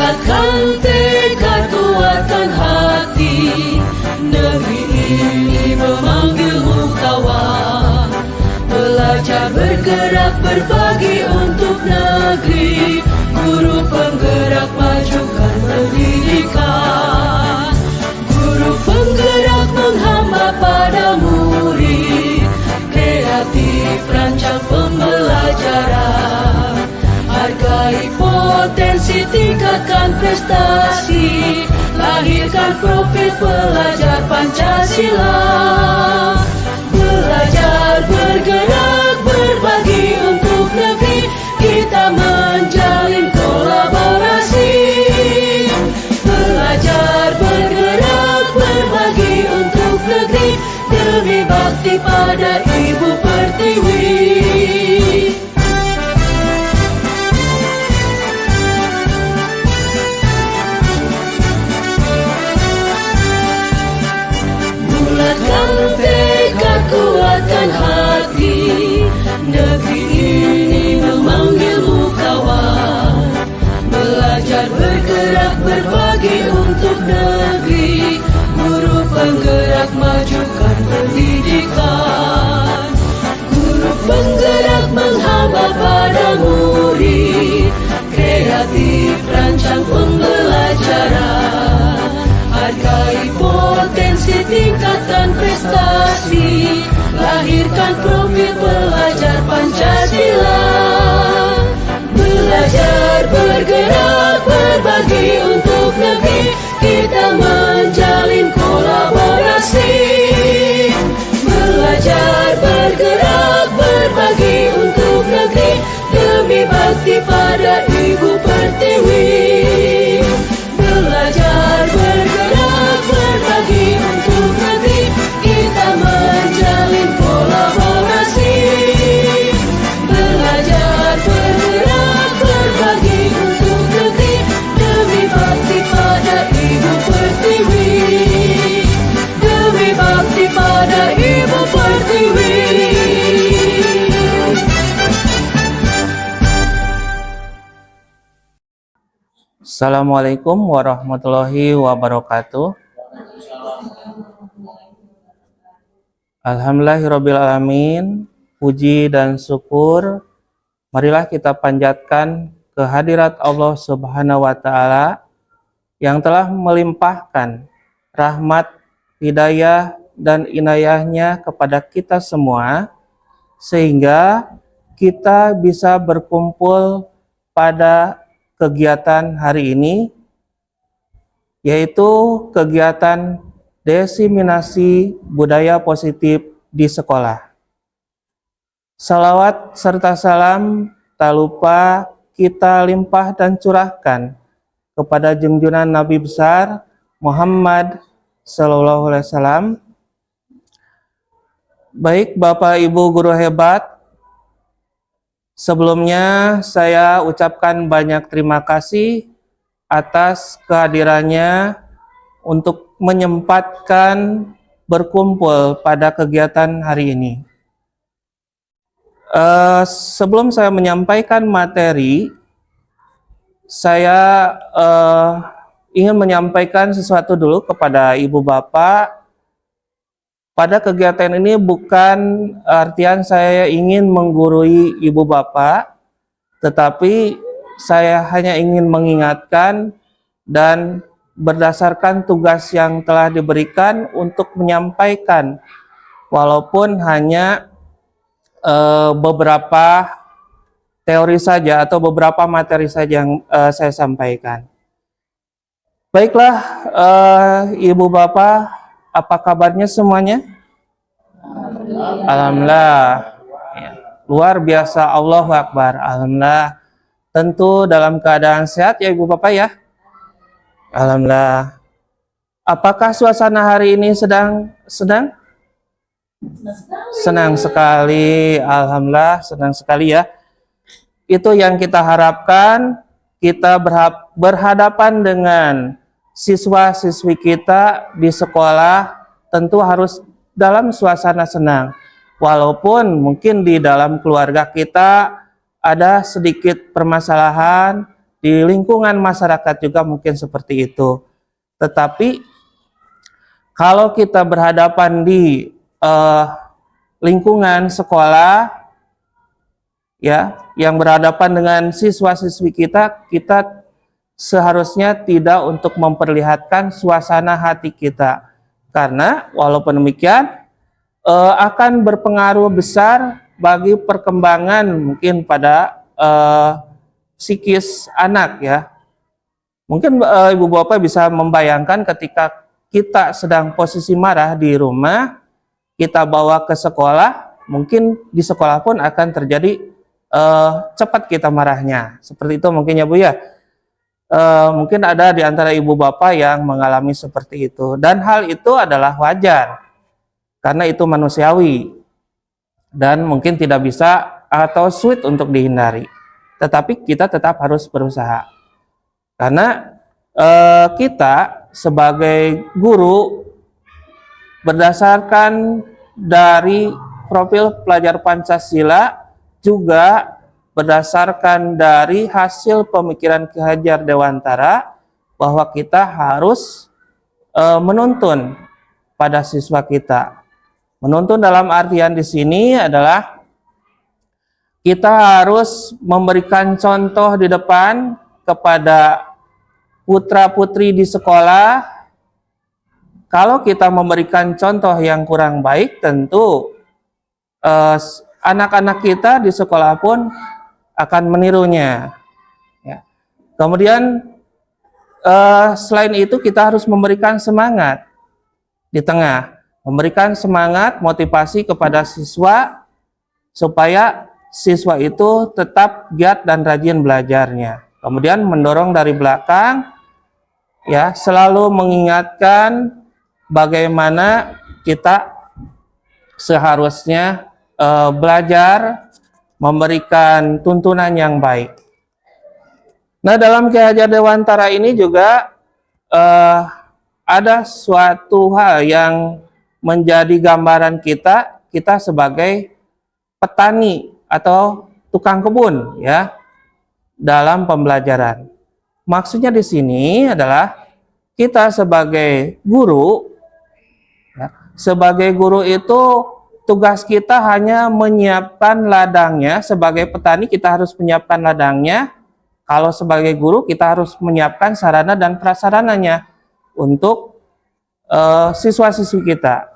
Bulatkan tekad, kuatkan hati, negeri ini memanggilmu kawan. Belajar, bergerak, berbagi untuk negeri. Guru penggerak, majukan pendidikan. Guru penggerak menghamba pada murid. Kreatif, rancang pembelajaran. Hargai potensi, tingkatkan prestasi. Lahirkan profil pelajar Pancasila. Belajar, bergerak, berbagi untuk negeri. Kita menjalin kolaborasi. Belajar, bergerak, berbagi untuk negeri. Demi bakti pada Ibu Pertiwi. Bulatkan tekad, kuatkan hati, negeri ini memanggilmu kawan. Belajar, bergerak, berbagi untuk negeri. Guru penggerak, majukan pendidikan. Guru penggerak menghamba pada murid. Kreatif, rancang pembelajaran. Hargai potensi, tingkatkan prestasi. Lahirkan profil pelajar Pancasila. Belajar, bergerak, berbagi untuk negeri. Kita menjalin kolaborasi. Belajar, bergerak, berbagi untuk negeri. Demi bakti pada Ibu Pertiwi. Belajar, bergerak, berbagi untuk negeri. Kita menjalin kolaborasi. Belajar, bergerak, berbagi untuk negeri. Demi bakti pada Ibu Pertiwi. Demi bakti pada Ibu Pertiwi. Assalamualaikum warahmatullahi wabarakatuh. Alhamdulillahirrabbilalamin. Puji dan syukur marilah kita panjatkan kehadirat Allah Subhanahu wa Ta'ala yang telah melimpahkan rahmat, hidayah, dan inayahnya kepada kita semua, sehingga kita bisa berkumpul pada kegiatan hari ini, yaitu kegiatan diseminasi budaya positif di sekolah. Salawat serta salam tak lupa kita limpah dan curahkan kepada junjungan Nabi besar Muhammad Sallallahu Alaihi Wasallam. Baik Bapak Ibu guru hebat, sebelumnya saya ucapkan banyak terima kasih atas kehadirannya untuk menyempatkan berkumpul pada kegiatan hari ini. Sebelum saya menyampaikan materi, saya ingin menyampaikan sesuatu dulu kepada Ibu Bapak. Pada kegiatan ini bukan artian saya ingin menggurui Ibu Bapak, tetapi saya hanya ingin mengingatkan dan berdasarkan tugas yang telah diberikan untuk menyampaikan, walaupun hanya beberapa teori saja atau beberapa materi saja yang saya sampaikan. Baiklah, Ibu Bapak, apa kabarnya semuanya? Alhamdulillah. Ya, luar biasa, Allahu Akbar. Alhamdulillah. Tentu dalam keadaan sehat ya Ibu Bapak ya. Alhamdulillah. Apakah suasana hari ini sedang? Senang sekali. Alhamdulillah, senang sekali ya. Itu yang kita harapkan. Kita berhadapan dengan siswa-siswi kita di sekolah, tentu harus dalam suasana senang. Walaupun mungkin di dalam keluarga kita ada sedikit permasalahan, di lingkungan masyarakat juga mungkin seperti itu. Tetapi kalau kita berhadapan di lingkungan sekolah, ya, yang berhadapan dengan siswa-siswi kita, kita seharusnya tidak untuk memperlihatkan suasana hati kita, karena walaupun demikian akan berpengaruh besar bagi perkembangan mungkin pada psikis anak, ya. Mungkin ibu bapak bisa membayangkan ketika kita sedang posisi marah di rumah, kita bawa ke sekolah, mungkin di sekolah pun akan terjadi cepat kita marahnya. Seperti itu mungkin ya Bu ya. Mungkin ada di antara ibu bapak yang mengalami seperti itu. Dan hal itu adalah wajar, karena itu manusiawi. Dan mungkin tidak bisa atau sulit untuk dihindari. Tetapi kita tetap harus berusaha. Karena kita sebagai guru, berdasarkan dari profil pelajar Pancasila, juga berdasarkan dari hasil pemikiran Ki Hajar Dewantara, bahwa kita harus menuntun pada siswa kita. Menuntun dalam artian di sini adalah kita harus memberikan contoh di depan kepada putra-putri di sekolah. Kalau kita memberikan contoh yang kurang baik, tentu anak-anak kita di sekolah pun akan menirunya. Ya. Kemudian selain itu kita harus memberikan semangat di tengah, memberikan semangat motivasi kepada siswa supaya siswa itu tetap giat dan rajin belajarnya. Kemudian mendorong dari belakang, ya, selalu mengingatkan bagaimana kita seharusnya belajar, memberikan tuntunan yang baik. Nah, dalam Ki Hajar Dewantara ini juga ada suatu hal yang menjadi gambaran kita sebagai petani atau tukang kebun, ya, dalam pembelajaran. Maksudnya di sini adalah kita sebagai guru, ya, sebagai guru itu tugas kita hanya menyiapkan ladangnya. Sebagai petani kita harus menyiapkan ladangnya. Kalau sebagai guru kita harus menyiapkan sarana dan prasarananya untuk siswa-siswi kita.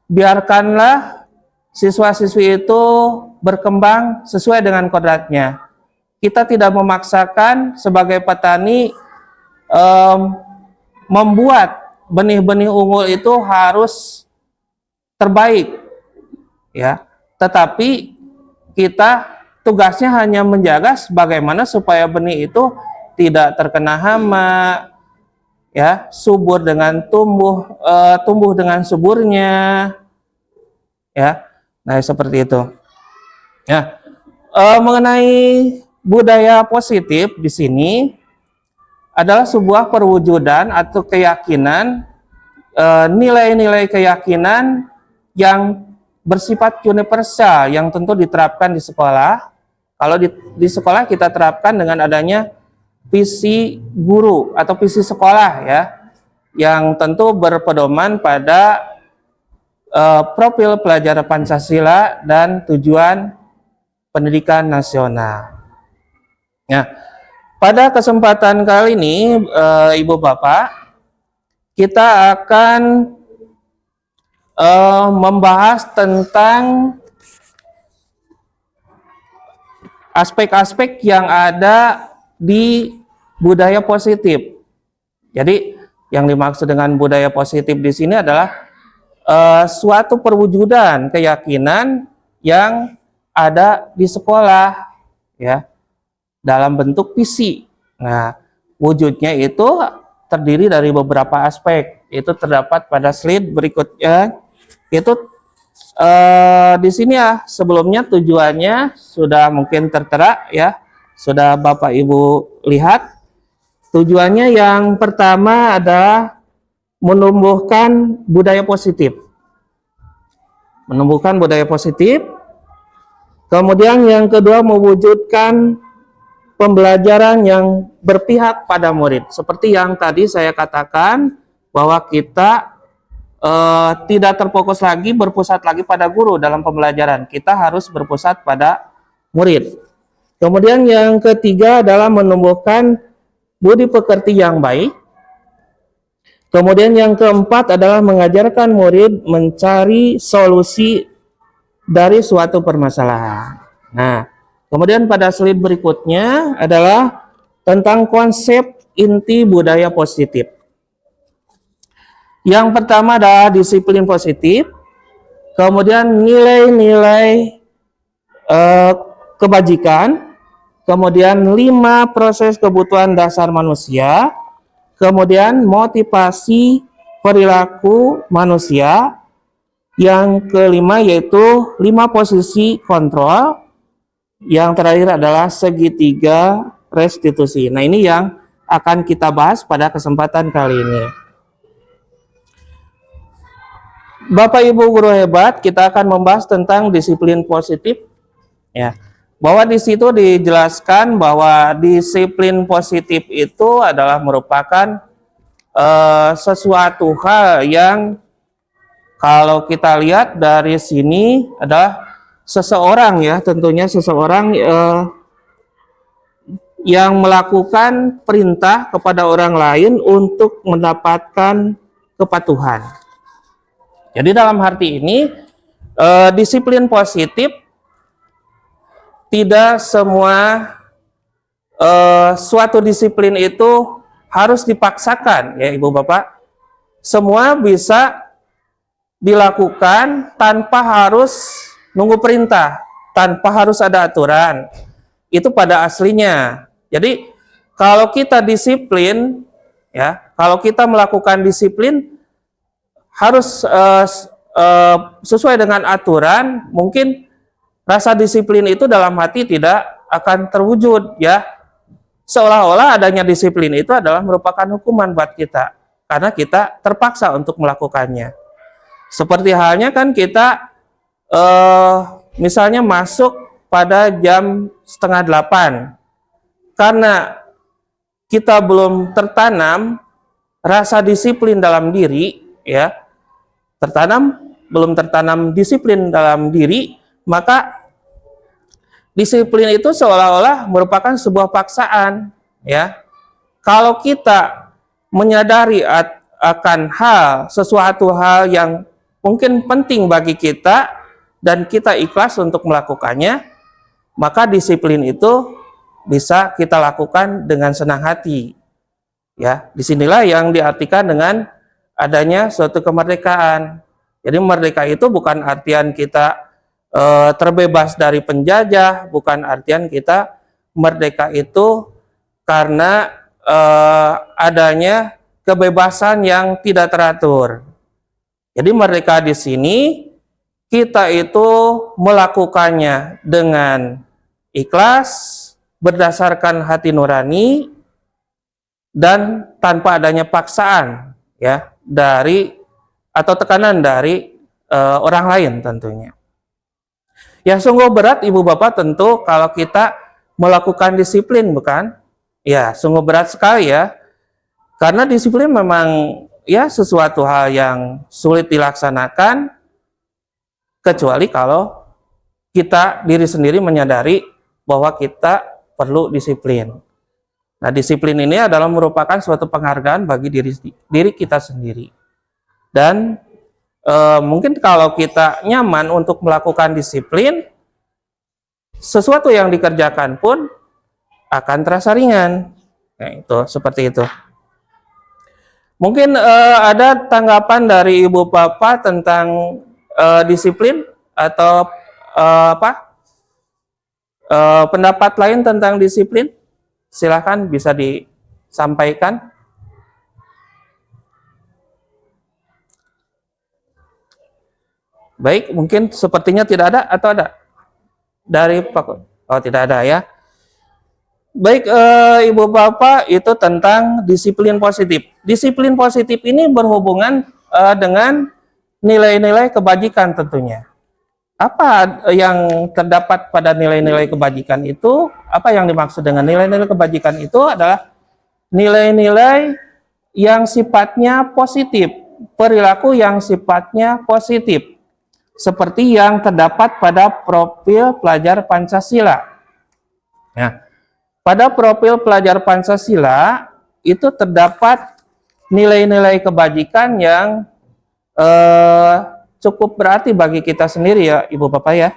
Biarkanlah siswa-siswi itu berkembang sesuai dengan kodratnya. Kita tidak memaksakan sebagai petani membuat benih-benih unggul itu harus terbaik, ya. Tetapi kita tugasnya hanya menjaga bagaimana supaya benih itu tidak terkena hama, ya, subur dengan tumbuh dengan suburnya, ya. Nah, seperti itu. Ya, mengenai budaya positif di sini adalah sebuah perwujudan atau keyakinan, nilai-nilai keyakinan yang bersifat universal yang tentu diterapkan di sekolah. Kalau di sekolah kita terapkan dengan adanya visi guru atau visi sekolah, ya, yang tentu berpedoman pada profil pelajar Pancasila dan tujuan pendidikan nasional. Ya, pada kesempatan kali ini, Ibu Bapak, kita akan membahas tentang aspek-aspek yang ada di budaya positif. Jadi, yang dimaksud dengan budaya positif di sini adalah suatu perwujudan keyakinan yang ada di sekolah, ya, dalam bentuk visi. Nah, wujudnya itu terdiri dari beberapa aspek. Itu terdapat pada slide berikutnya. Itu di sini ya, sebelumnya tujuannya sudah mungkin tertera, ya, sudah Bapak Ibu lihat. Tujuannya yang pertama adalah menumbuhkan budaya positif. Menumbuhkan budaya positif. Kemudian yang kedua mewujudkan pembelajaran yang berpihak pada murid. Seperti yang tadi saya katakan, bahwa kita tidak terfokus lagi, berpusat lagi pada guru dalam pembelajaran. Kita harus berpusat pada murid. Kemudian yang ketiga adalah menumbuhkan budi pekerti yang baik. Kemudian yang keempat adalah mengajarkan murid mencari solusi dari suatu permasalahan. Nah, kemudian pada slide berikutnya adalah tentang konsep inti budaya positif. Yang pertama adalah disiplin positif, kemudian nilai-nilai kebajikan, kemudian 5 proses kebutuhan dasar manusia, kemudian motivasi perilaku manusia, yang kelima yaitu 5 posisi kontrol, yang terakhir adalah segitiga restitusi. Nah, ini yang akan kita bahas pada kesempatan kali ini. Bapak Ibu guru hebat, kita akan membahas tentang disiplin positif, ya. Bahwa di situ dijelaskan bahwa disiplin positif itu adalah merupakan sesuatu hal yang kalau kita lihat dari sini adalah seseorang, ya, tentunya seseorang yang melakukan perintah kepada orang lain untuk mendapatkan kepatuhan. Jadi dalam arti ini disiplin positif tidak semua suatu disiplin itu harus dipaksakan, ya Ibu Bapak. Semua bisa dilakukan tanpa harus nunggu perintah, tanpa harus ada aturan. Itu pada aslinya. Jadi kalau kita disiplin, ya, kalau kita melakukan disiplin harus sesuai dengan aturan, mungkin rasa disiplin itu dalam hati tidak akan terwujud, ya. Seolah-olah adanya disiplin itu adalah merupakan hukuman buat kita, karena kita terpaksa untuk melakukannya. Seperti halnya kan kita misalnya masuk pada jam 7:30, karena kita belum tertanam rasa disiplin dalam diri, ya, belum tertanam disiplin dalam diri, maka disiplin itu seolah-olah merupakan sebuah paksaan, ya. Kalau kita menyadari akan sesuatu hal yang mungkin penting bagi kita dan kita ikhlas untuk melakukannya, maka disiplin itu bisa kita lakukan dengan senang hati. Ya, disinilah yang diartikan dengan adanya suatu kemerdekaan. Jadi merdeka itu bukan artian kita terbebas dari penjajah, bukan artian kita merdeka itu karena adanya kebebasan yang tidak teratur. Jadi merdeka di sini kita itu melakukannya dengan ikhlas, berdasarkan hati nurani, dan tanpa adanya paksaan, ya, dari atau tekanan dari orang lain tentunya. Ya, sungguh berat Ibu Bapak tentu kalau kita melakukan disiplin, bukan? Ya, sungguh berat sekali, ya. Karena disiplin memang, ya, sesuatu hal yang sulit dilaksanakan, kecuali kalau kita diri sendiri menyadari bahwa kita perlu disiplin. Nah, disiplin ini adalah merupakan suatu penghargaan bagi diri kita sendiri. Dan mungkin kalau kita nyaman untuk melakukan disiplin, sesuatu yang dikerjakan pun akan terasa ringan. Nah, itu seperti itu. Mungkin ada tanggapan dari Ibu Bapak tentang disiplin atau pendapat lain tentang disiplin? Silahkan bisa disampaikan. Baik, mungkin sepertinya tidak ada atau ada? Dari Pak? Oh, tidak ada, ya. Baik, Ibu Bapak, itu tentang disiplin positif. Disiplin positif ini berhubungan dengan nilai-nilai kebajikan tentunya. Apa yang terdapat pada nilai-nilai kebajikan itu? Apa yang dimaksud dengan nilai-nilai kebajikan itu adalah nilai-nilai yang sifatnya positif, perilaku yang sifatnya positif, seperti yang terdapat pada profil pelajar Pancasila. Nah, pada profil pelajar Pancasila itu terdapat nilai-nilai kebajikan yang cukup berarti bagi kita sendiri ya Ibu Bapak ya.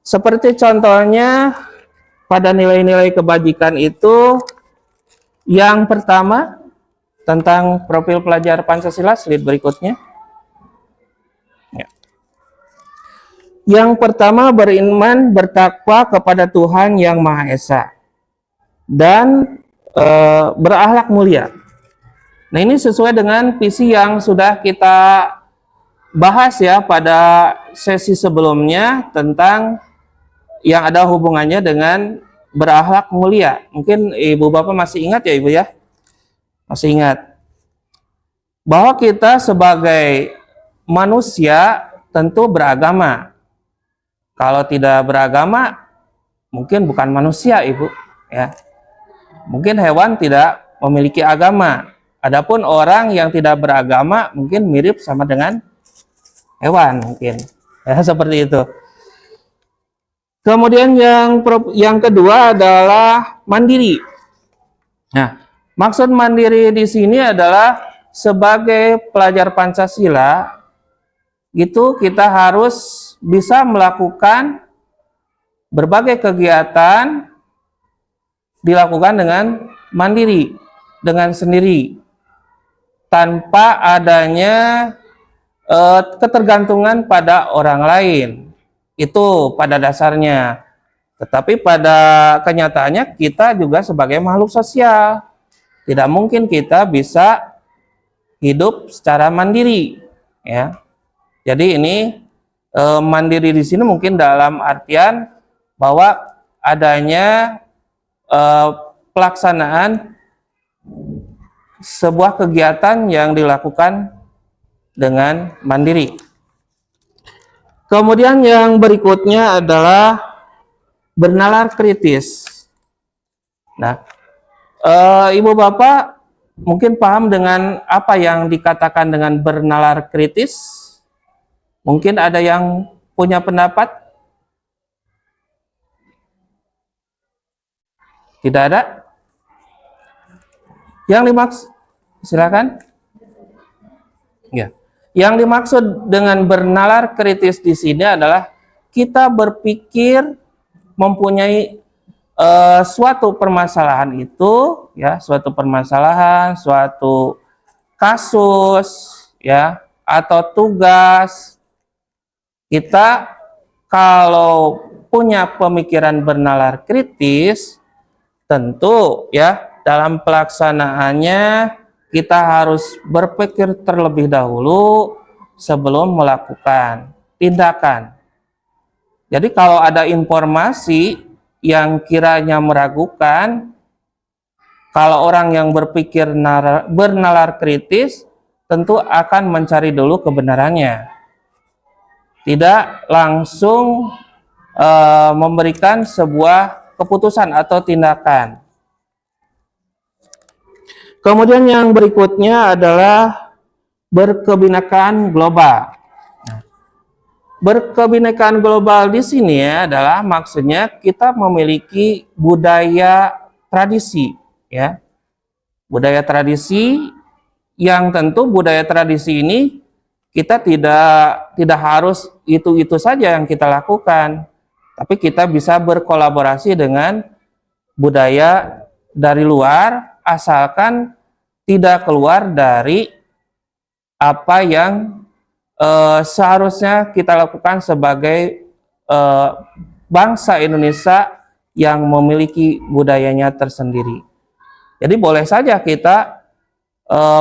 Seperti contohnya pada nilai-nilai kebajikan itu yang pertama tentang profil pelajar Pancasila, slide berikutnya. Ya. Yang pertama beriman bertakwa kepada Tuhan yang Maha Esa dan berakhlak mulia. Nah, ini sesuai dengan visi yang sudah kita bahas ya pada sesi sebelumnya tentang yang ada hubungannya dengan berakhlak mulia. Mungkin Ibu Bapak masih ingat ya Ibu ya? Masih ingat bahwa kita sebagai manusia tentu beragama. Kalau tidak beragama mungkin bukan manusia Ibu ya. Mungkin hewan tidak memiliki agama. Adapun orang yang tidak beragama mungkin mirip sama dengan hewan mungkin ya, seperti itu. Kemudian yang kedua adalah mandiri. Nah, maksud mandiri di sini adalah sebagai pelajar Pancasila itu kita harus bisa melakukan berbagai kegiatan dilakukan dengan mandiri, dengan sendiri, tanpa adanya ketergantungan pada orang lain. Itu pada dasarnya. Tetapi pada kenyataannya kita juga sebagai makhluk sosial. Tidak mungkin kita bisa hidup secara mandiri, ya. Jadi ini mandiri di sini mungkin dalam artian bahwa adanya pelaksanaan sebuah kegiatan yang dilakukan dengan mandiri. Kemudian yang berikutnya adalah bernalar kritis. Nah, Ibu Bapak mungkin paham dengan apa yang dikatakan dengan bernalar kritis? Mungkin ada yang punya pendapat? Tidak ada? Yang dimaksud, silakan. Ya. Yang dimaksud dengan bernalar kritis di sini adalah kita berpikir mempunyai suatu permasalahan itu, ya, suatu permasalahan, suatu kasus, ya, atau tugas. Kita kalau punya pemikiran bernalar kritis, tentu, ya, dalam pelaksanaannya kita harus berpikir terlebih dahulu sebelum melakukan tindakan. Jadi kalau ada informasi yang kiranya meragukan, kalau orang yang berpikir bernalar kritis tentu akan mencari dulu kebenarannya. Tidak langsung memberikan sebuah keputusan atau tindakan. Kemudian yang berikutnya adalah berkebinekaan global. Berkebinekaan global di sini adalah maksudnya kita memiliki budaya tradisi, ya. Budaya tradisi yang tentu budaya tradisi ini kita tidak harus itu saja yang kita lakukan, tapi kita bisa berkolaborasi dengan budaya dari luar asalkan tidak keluar dari apa yang seharusnya kita lakukan sebagai bangsa Indonesia yang memiliki budayanya tersendiri. Jadi boleh saja kita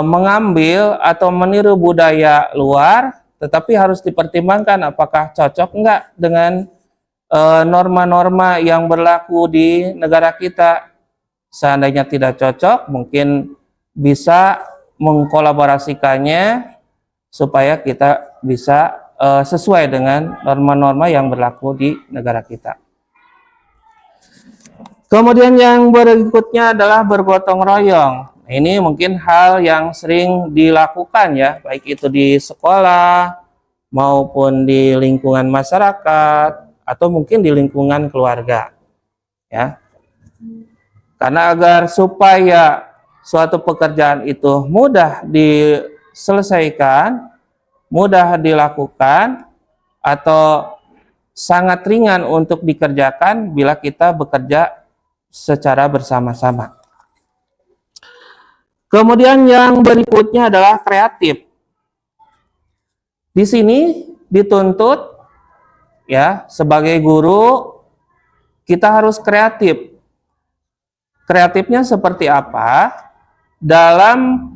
mengambil atau meniru budaya luar, tetapi harus dipertimbangkan apakah cocok enggak dengan norma-norma yang berlaku di negara kita. Seandainya tidak cocok, mungkin bisa mengkolaborasikannya supaya kita bisa sesuai dengan norma-norma yang berlaku di negara kita. Kemudian yang berikutnya adalah bergotong royong. Ini mungkin hal yang sering dilakukan ya, baik itu di sekolah maupun di lingkungan masyarakat atau mungkin di lingkungan keluarga. Ya. Karena agar supaya suatu pekerjaan itu mudah diselesaikan, mudah dilakukan, atau sangat ringan untuk dikerjakan bila kita bekerja secara bersama-sama. Kemudian yang berikutnya adalah kreatif. Di sini dituntut ya, sebagai guru kita harus kreatif. Kreatifnya seperti apa? Dalam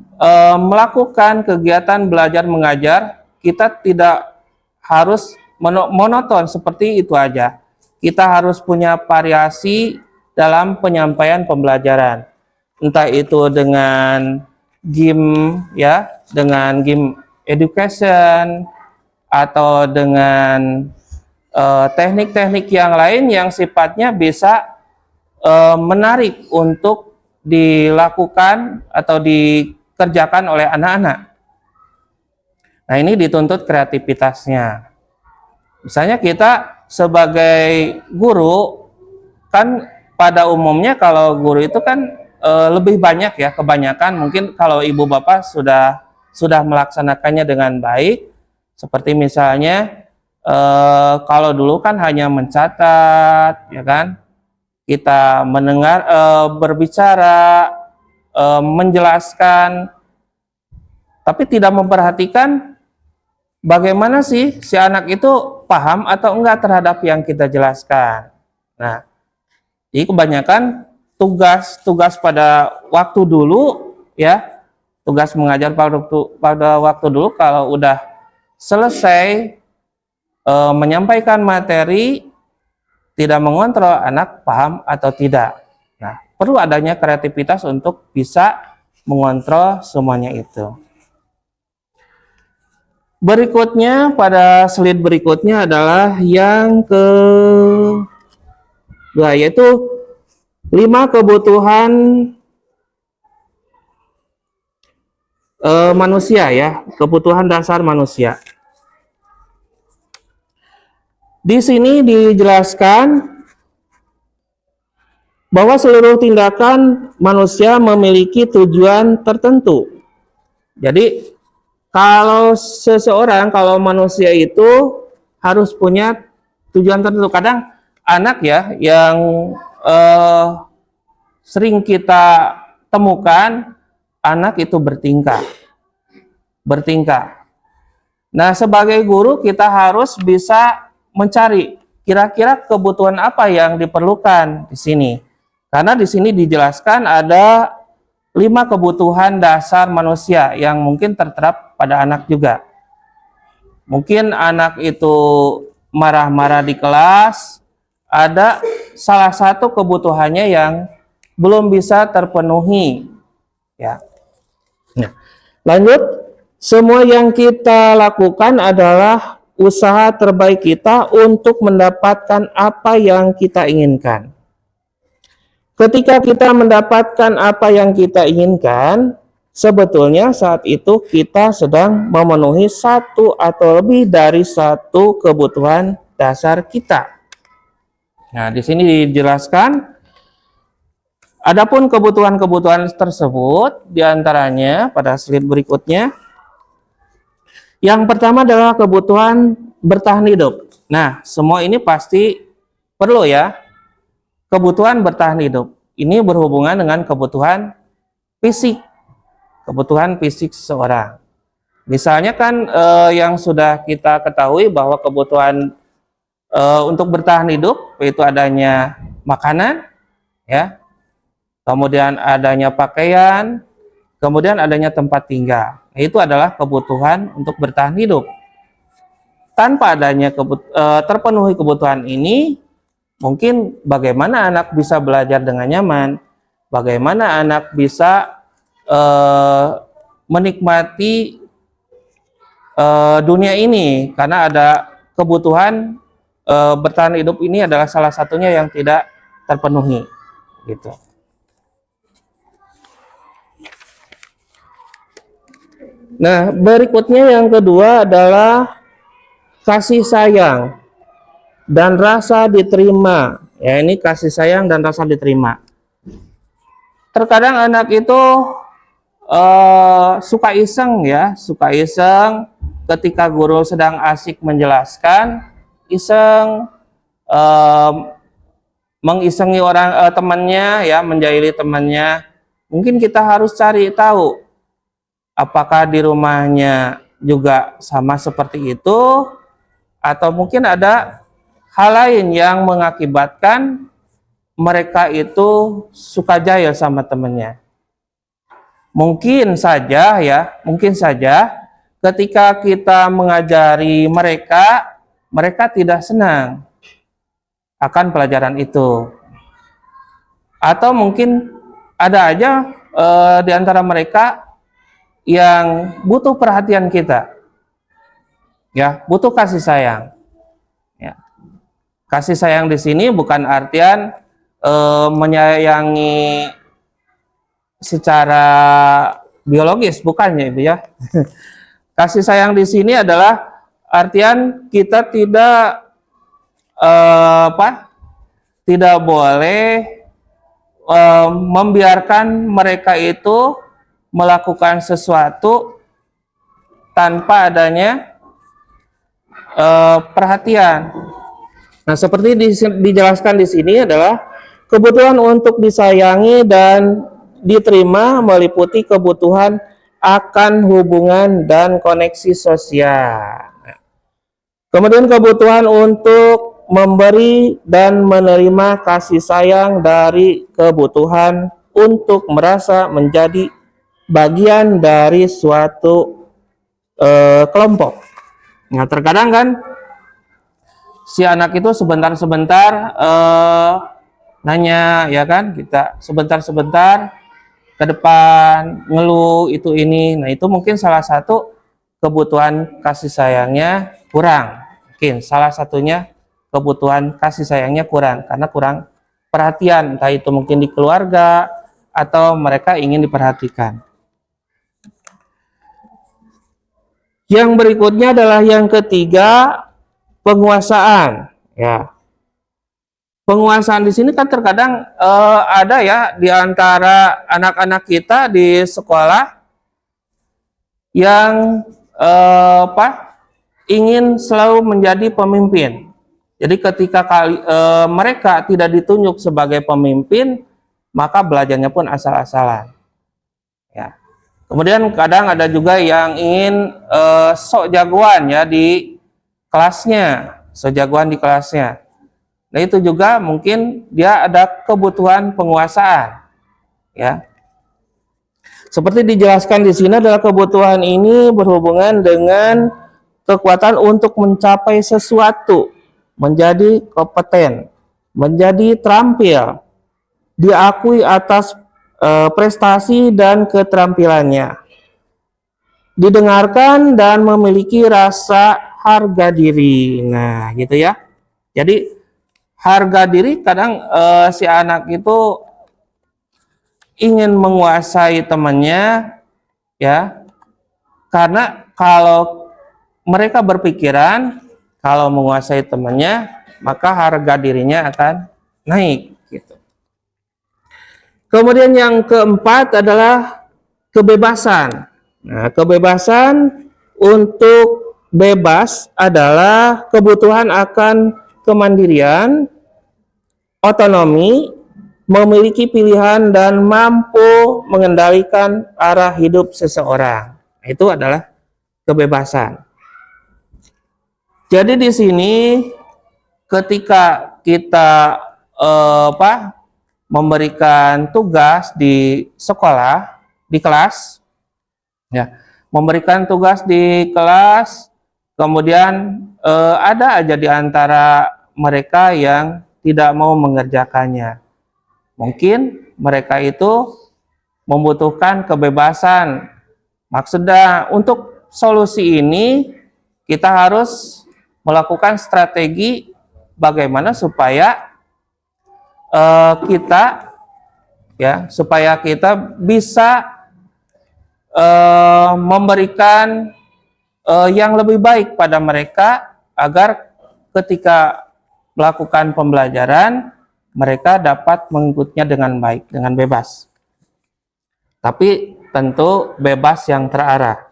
melakukan kegiatan belajar mengajar, kita tidak harus monoton seperti itu aja. Kita harus punya variasi dalam penyampaian pembelajaran, entah itu dengan game ya, dengan game education, atau dengan teknik-teknik yang lain yang sifatnya bisa menarik untuk dilakukan atau dikerjakan oleh anak-anak. Nah, ini dituntut kreativitasnya. Misalnya kita sebagai guru kan, pada umumnya kalau guru itu kan lebih banyak ya, kebanyakan mungkin kalau ibu bapak sudah melaksanakannya dengan baik, seperti misalnya kalau dulu kan hanya mencatat, ya kan, kita mendengar, berbicara, menjelaskan, tapi tidak memperhatikan bagaimana sih si anak itu paham atau enggak terhadap yang kita jelaskan. Nah, jadi kebanyakan tugas pada waktu dulu ya, tugas mengajar pada waktu dulu kalau udah selesai menyampaikan materi, tidak mengontrol anak paham atau tidak. Nah, perlu adanya kreativitas untuk bisa mengontrol semuanya itu. Berikutnya, pada slide berikutnya adalah yang kedua, yaitu 5 kebutuhan manusia ya, kebutuhan dasar manusia. Di sini dijelaskan bahwa seluruh tindakan manusia memiliki tujuan tertentu. Jadi kalau manusia itu harus punya tujuan tertentu. Kadang anak ya yang sering kita temukan, anak itu bertingkah. Nah, sebagai guru kita harus bisa mencari kira-kira kebutuhan apa yang diperlukan di sini. Karena di sini dijelaskan ada 5 kebutuhan dasar manusia yang mungkin terterap pada anak juga. Mungkin anak itu marah-marah di kelas, ada salah satu kebutuhannya yang belum bisa terpenuhi. Ya. Nah, lanjut, semua yang kita lakukan adalah usaha terbaik kita untuk mendapatkan apa yang kita inginkan. Ketika kita mendapatkan apa yang kita inginkan, sebetulnya saat itu kita sedang memenuhi satu atau lebih dari satu kebutuhan dasar kita. Nah, di sini dijelaskan, adapun kebutuhan-kebutuhan tersebut, diantaranya pada slide berikutnya, yang pertama adalah kebutuhan bertahan hidup. Nah, semua ini pasti perlu ya, kebutuhan bertahan hidup. Ini berhubungan dengan kebutuhan fisik seseorang. Misalnya kan yang sudah kita ketahui bahwa kebutuhan untuk bertahan hidup yaitu adanya makanan, ya, kemudian adanya pakaian, kemudian adanya tempat tinggal. Itu adalah kebutuhan untuk bertahan hidup. Tanpa adanya terpenuhi kebutuhan ini, mungkin bagaimana anak bisa belajar dengan nyaman, bagaimana anak bisa menikmati dunia ini, karena ada kebutuhan bertahan hidup ini adalah salah satunya yang tidak terpenuhi gitu. Nah, berikutnya yang kedua adalah kasih sayang dan rasa diterima. Ya, ini kasih sayang dan rasa diterima. Terkadang anak itu suka iseng ya, suka iseng ketika guru sedang asik menjelaskan, iseng mengisengi orang temannya ya, menjahili temannya. Mungkin kita harus cari tahu apakah di rumahnya juga sama seperti itu, atau mungkin ada hal lain yang mengakibatkan mereka itu suka jahil sama temannya. Mungkin saja ya, mungkin saja ketika kita mengajari mereka, mereka tidak senang akan pelajaran itu. Atau mungkin ada aja di antara mereka yang butuh perhatian kita, ya, butuh kasih sayang. Ya. Kasih sayang di sini bukan artian menyayangi secara biologis, bukannya Ibu ya. Kasih sayang di sini adalah artian kita tidak boleh membiarkan mereka itu melakukan sesuatu tanpa adanya perhatian. Nah, seperti dijelaskan di sini adalah kebutuhan untuk disayangi dan diterima meliputi kebutuhan akan hubungan dan koneksi sosial. Kemudian kebutuhan untuk memberi dan menerima kasih sayang dari kebutuhan untuk merasa menjadi bagian dari suatu kelompok. Nah, terkadang kan si anak itu sebentar-sebentar nanya, ya kan, kita sebentar-sebentar ke depan ngeluh itu ini. Nah, itu mungkin salah satu kebutuhan kasih sayangnya kurang. Mungkin salah satunya kebutuhan kasih sayangnya kurang karena kurang perhatian, entah itu mungkin di keluarga atau mereka ingin diperhatikan. Yang berikutnya adalah yang ketiga, penguasaan. Ya, penguasaan di sini kan terkadang ada ya di antara anak-anak kita di sekolah yang ingin selalu menjadi pemimpin. Jadi ketika mereka tidak ditunjuk sebagai pemimpin, maka belajarnya pun asal-asalan. Ya. Kemudian kadang ada juga yang ingin sok jagoan ya di kelasnya, sok jagoan di kelasnya. Nah, itu juga mungkin dia ada kebutuhan penguasaan. Ya. Seperti dijelaskan di sini adalah kebutuhan ini berhubungan dengan kekuatan untuk mencapai sesuatu, menjadi kompeten, menjadi terampil, diakui atas prestasi dan keterampilannya, didengarkan dan memiliki rasa harga diri. Nah, gitu ya. Jadi harga diri kadang si anak itu ingin menguasai temannya, ya, karena kalau mereka berpikiran kalau menguasai temannya maka harga dirinya akan naik. Gitu. Kemudian yang keempat adalah kebebasan. Nah, kebebasan untuk bebas adalah kebutuhan akan kemandirian, otonomi, memiliki pilihan dan mampu mengendalikan arah hidup seseorang. Itu adalah kebebasan. Jadi di sini ketika kita memberikan tugas di sekolah, di kelas, ya, memberikan tugas di kelas, kemudian ada aja di antara mereka yang tidak mau mengerjakannya. Mungkin mereka itu membutuhkan kebebasan, maksudnya untuk solusi ini kita harus melakukan strategi bagaimana supaya kita bisa memberikan yang lebih baik pada mereka agar ketika melakukan pembelajaran mereka dapat mengikutinya dengan baik, dengan bebas. Tapi tentu bebas yang terarah.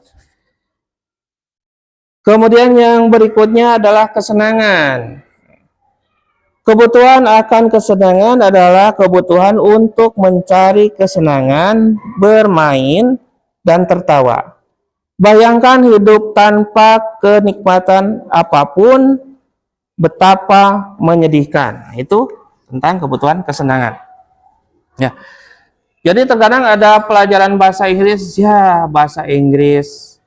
Kemudian yang berikutnya adalah kesenangan. Kebutuhan akan kesenangan adalah kebutuhan untuk mencari kesenangan, bermain, dan tertawa. Bayangkan hidup tanpa kenikmatan apapun, betapa menyedihkan. Itu tentang kebutuhan kesenangan. Ya. Jadi terkadang ada pelajaran bahasa Inggris, bahasa Inggris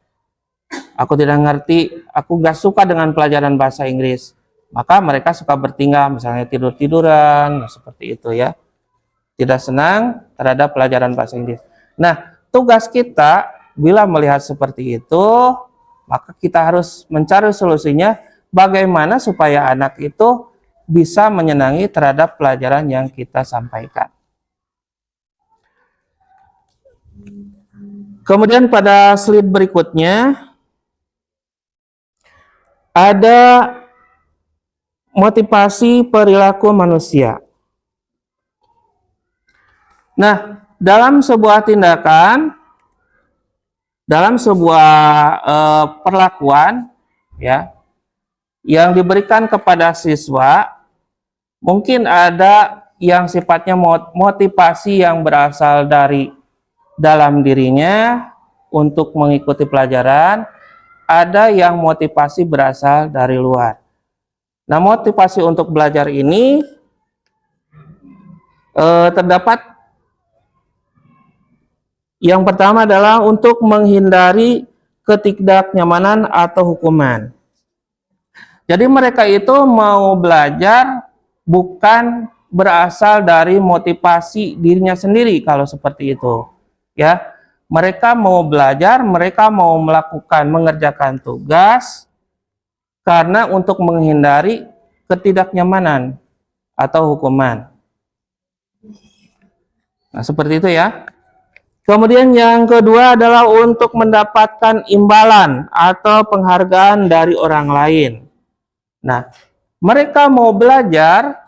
aku tidak ngerti, aku gak suka dengan pelajaran bahasa Inggris. Maka mereka suka bertingkah, misalnya tidur-tiduran, seperti itu ya. Tidak senang terhadap pelajaran bahasa Inggris. Nah, tugas kita bila melihat seperti itu, maka kita harus mencari solusinya bagaimana supaya anak itu bisa menyenangi terhadap pelajaran yang kita sampaikan. Kemudian pada slide berikutnya ada motivasi perilaku manusia. Nah, dalam sebuah tindakan, dalam sebuah perlakuan, ya, yang diberikan kepada siswa, mungkin ada yang sifatnya motivasi yang berasal dari dalam dirinya untuk mengikuti pelajaran, ada yang motivasi berasal dari luar. Nah, motivasi untuk belajar ini terdapat yang pertama adalah untuk menghindari ketidaknyamanan atau hukuman. Jadi mereka itu mau belajar bukan berasal dari motivasi dirinya sendiri kalau seperti itu. Ya, mereka mau belajar, mereka mau mengerjakan tugas karena untuk menghindari ketidaknyamanan atau hukuman. Nah, seperti itu ya. Kemudian yang kedua adalah untuk mendapatkan imbalan atau penghargaan dari orang lain. Nah, mereka mau belajar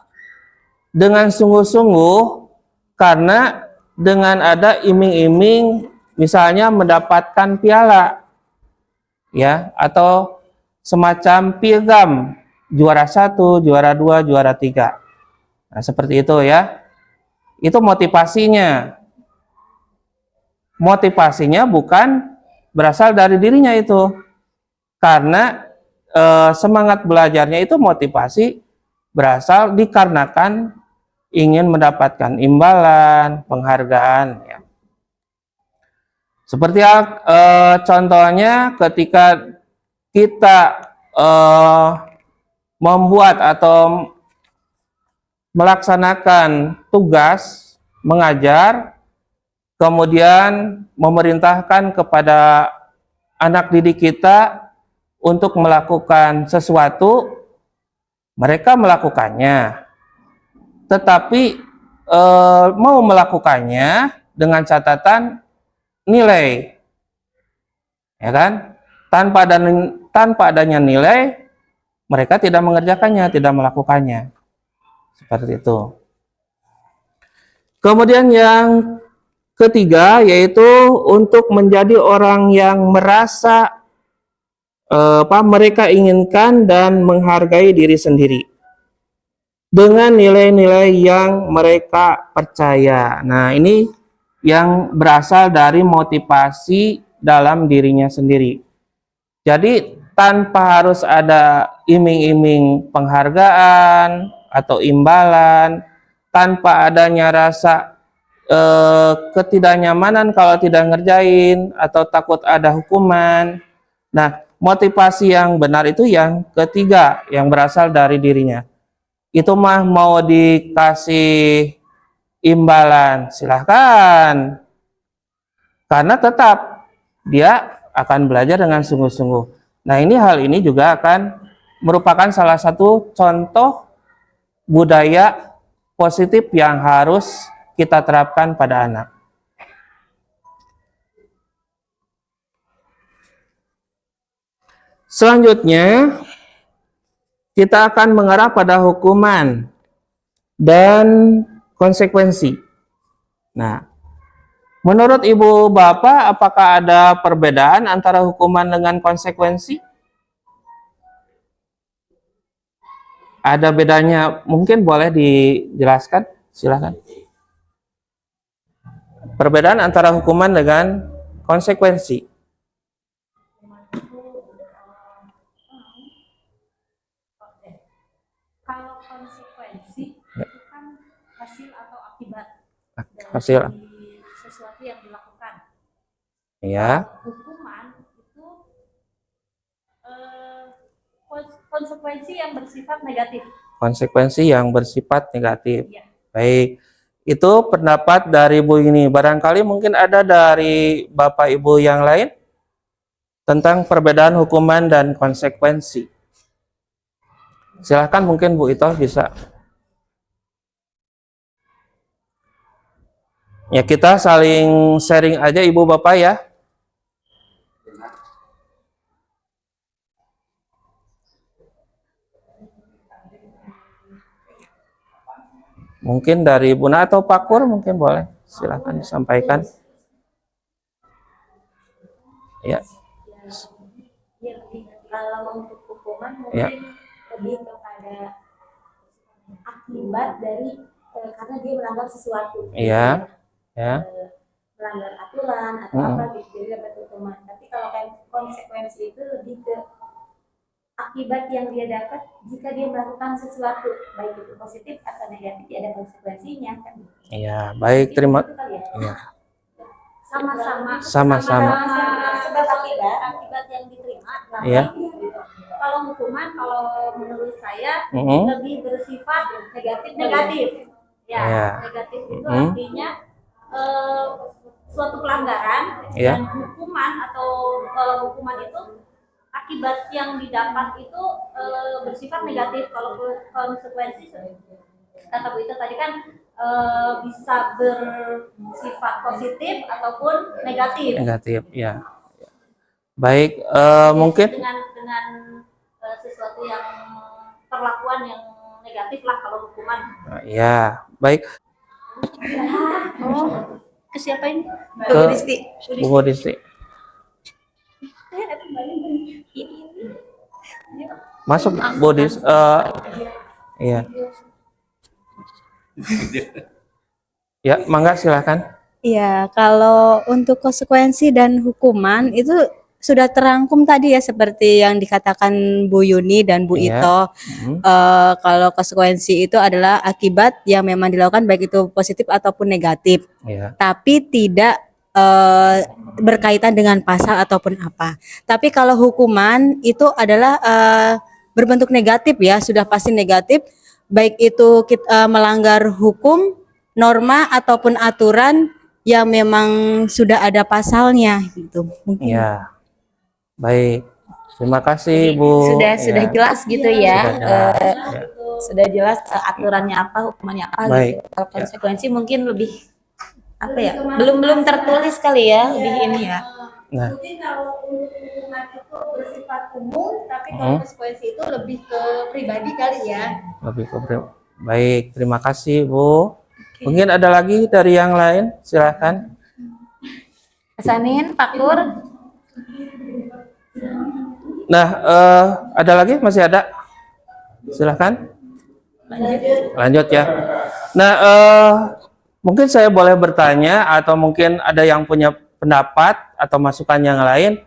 dengan sungguh-sungguh karena dengan ada iming-iming, misalnya mendapatkan piala, ya, atau semacam piagam, juara 1, juara 2, juara 3. Nah, seperti itu ya. Itu motivasinya. Motivasinya bukan berasal dari dirinya itu. Karena semangat belajarnya itu motivasi berasal dikarenakan ingin mendapatkan imbalan, penghargaan. Ya. Seperti contohnya ketika kita membuat atau melaksanakan tugas mengajar, kemudian memerintahkan kepada anak didik kita untuk melakukan sesuatu, mereka melakukannya. Tetapi mau melakukannya dengan catatan nilai, ya kan? Tanpa adanya nilai, mereka tidak mengerjakannya, tidak melakukannya, seperti itu. Kemudian yang ketiga yaitu untuk menjadi orang yang merasa mereka inginkan dan menghargai diri sendiri dengan nilai-nilai yang mereka percaya. Nah, ini yang berasal dari motivasi dalam dirinya sendiri. Jadi tanpa harus ada iming-iming penghargaan atau imbalan, tanpa adanya rasa ketidaknyamanan kalau tidak ngerjain atau takut ada hukuman. Nah, motivasi yang benar itu yang ketiga, yang berasal dari dirinya. Itu mah mau dikasih imbalan, silahkan. Karena tetap dia akan belajar dengan sungguh-sungguh. Nah, hal ini juga akan merupakan salah satu contoh budaya positif yang harus kita terapkan pada anak. Selanjutnya, kita akan mengarah pada hukuman dan konsekuensi. Nah, menurut Ibu Bapak, apakah ada perbedaan antara hukuman dengan konsekuensi? Ada bedanya? Mungkin boleh dijelaskan? Silakan. Perbedaan antara hukuman dengan konsekuensi. Kalau konsekuensi itu kan hasil atau akibat Hasil. dari sesuatu yang dilakukan. Ya. Hukuman itu konsekuensi yang bersifat negatif. Konsekuensi yang bersifat negatif. Ya. Baik. Itu pendapat dari Bu ini. Barangkali mungkin ada dari Bapak Ibu yang lain tentang perbedaan hukuman dan konsekuensi. Silahkan, mungkin Bu Ito bisa. Ya, kita saling sharing aja Ibu Bapak ya. Mungkin dari Buna atau Pak Pur mungkin boleh. Silahkan disampaikan. Ya. Kalau untuk hukuman mungkin Ya. lebih kepada akibat dari karena dia melanggar sesuatu. Iya. Ya. Melanggar aturan atau apa gitu, jadi dapat hukuman. Tapi kalau kayak konsekuensi itu lebih ke akibat yang dia dapat jika dia melakukan sesuatu, baik itu positif atau negatif, dia ada konsekuensinya kan. Iya, baik, terima. Itu kali ya. Iya. Sama-sama sebab akibat yang diterima. Nah, Iya. kalau hukuman, kalau menurut saya Mhm. lebih bersifat negatif. Ya, Iya. negatif itu artinya suatu pelanggaran Iya. dan hukuman atau hukuman itu akibat yang didapat itu bersifat negatif. Kalau konsekuensi kata Bu itu tadi kan bisa bersifat positif ataupun negatif. Negatif, ya. Baik, mungkin dengan sesuatu yang perlakuan yang negatif lah kalau hukuman. ya, baik. Ke siapa ini? Ke Bu Disti. Masuk Bu Dis. Iya. Ya, mangga silakan. Iya, kalau untuk konsekuensi dan hukuman itu sudah terangkum tadi ya seperti yang dikatakan Bu Yuni dan Bu Iya. Ito. Kalau konsekuensi itu adalah akibat yang memang dilakukan baik itu positif ataupun negatif, Ya. tapi tidak berkaitan dengan pasal ataupun apa. Tapi kalau hukuman itu adalah berbentuk negatif ya, sudah pasti negatif, baik itu kita melanggar hukum, norma ataupun aturan yang memang sudah ada pasalnya gitu. Mungkin Ya. Baik. Terima kasih Bu. Sudah Ya. jelas gitu ya. Sudah jelas. Ya. Sudah jelas aturannya apa, hukumannya apa Baik. gitu. Kalau konsekuensi mungkin lebih apa ya? Belum tertulis kali ya, lebih ini ya. Nah, Mungkin kalau untuk hukuman itu bersifat umum, tapi kalau konsekuensi itu lebih ke pribadi kali ya. lebih ke baik, terima kasih Bu. Mungkin ada lagi dari yang lain, silakan. Pesanin, Pak Kur. Nah, ada lagi? Masih ada? Silakan. Lanjut ya. Nah, mungkin saya boleh bertanya atau mungkin ada yang punya pendapat atau masukan yang lain.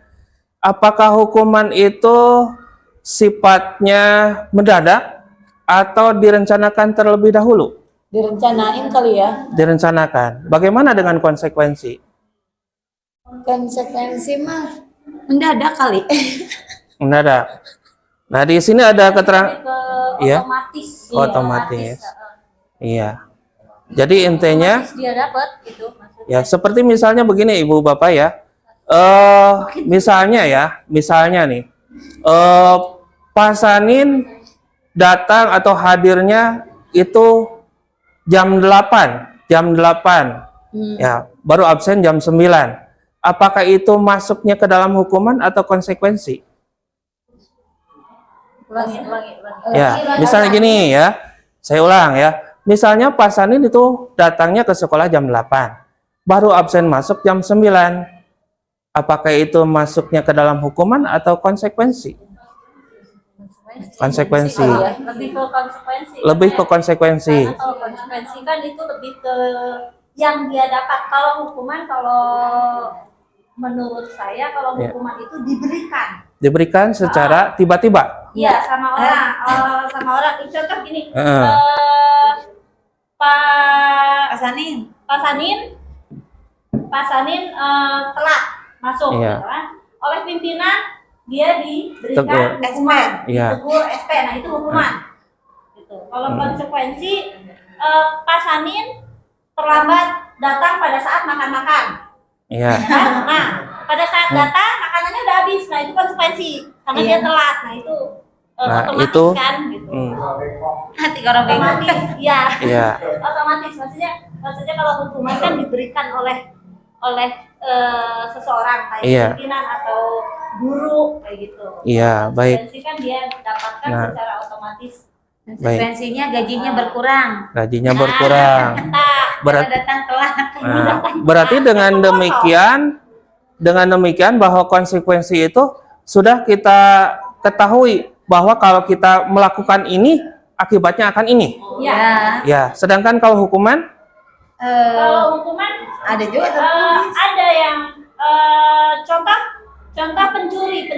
Apakah hukuman itu sifatnya mendadak atau direncanakan terlebih dahulu? Direncanain kali ya. Direncanakan. Bagaimana dengan konsekuensi? Konsekuensi mah mendadak kali. Mendadak. Nah, di sini ada keterangan. Iya. Otomatis. Otomatis. Iya. Jadi intinya Dia dapat gitu maksudnya. ya seperti misalnya begini Ibu Bapak ya. misalnya nih, Pak Sanin datang atau hadirnya itu jam 8, ya, baru absen jam 9. Apakah itu masuknya ke dalam hukuman atau konsekuensi? Ya, misalnya gini ya, saya ulang ya. Misalnya Pak Sanin itu datangnya ke sekolah jam 8, baru absen masuk jam 9. Apakah itu masuknya ke dalam hukuman atau konsekuensi? Konsekuensi. Lebih ke konsekuensi. Lebih ke konsekuensi. Karena kalau konsekuensi kan itu lebih ke yang dia dapat. Kalau hukuman, kalau menurut saya, kalau Ya. hukuman itu diberikan. Diberikan secara tiba-tiba. Iya, sama orang. Sama orang. Contoh gini. Heeh. Pak Asanin. Pak Sanin telat masuk, Iya. gitu kan? Oleh pimpinan dia diberikan Tegur. hukuman, Iya. ditegur SP. Nah itu hukuman. Gitu. Kalau konsekuensi, Pak Sanin terlambat datang pada saat makan-makan. Iya. Nah, pada saat datang makanannya udah habis. Nah itu konsekuensi karena dia telat. Nah itu Nah, otomatis itu, kan, gitu. Hati orang bengong. Otomatis, ya. Iya. Otomatis, maksudnya kalau hukuman kan diberikan oleh seseorang kayak Iya. pimpinan atau guru kayak gitu. Iya, baik. Konsekuensi kan dia dapatkan Nah. secara otomatis. Konsekuensinya gajinya berkurang. Gajinya berkurang. Berat- Karena datang telat. Nah, berarti dengan demikian bahwa konsekuensi itu sudah kita ketahui bahwa kalau kita melakukan ini akibatnya akan ini. Ya. Ya, sedangkan kalau hukuman Kalau hukuman Ada juga tertulis. ada yang contoh pencuri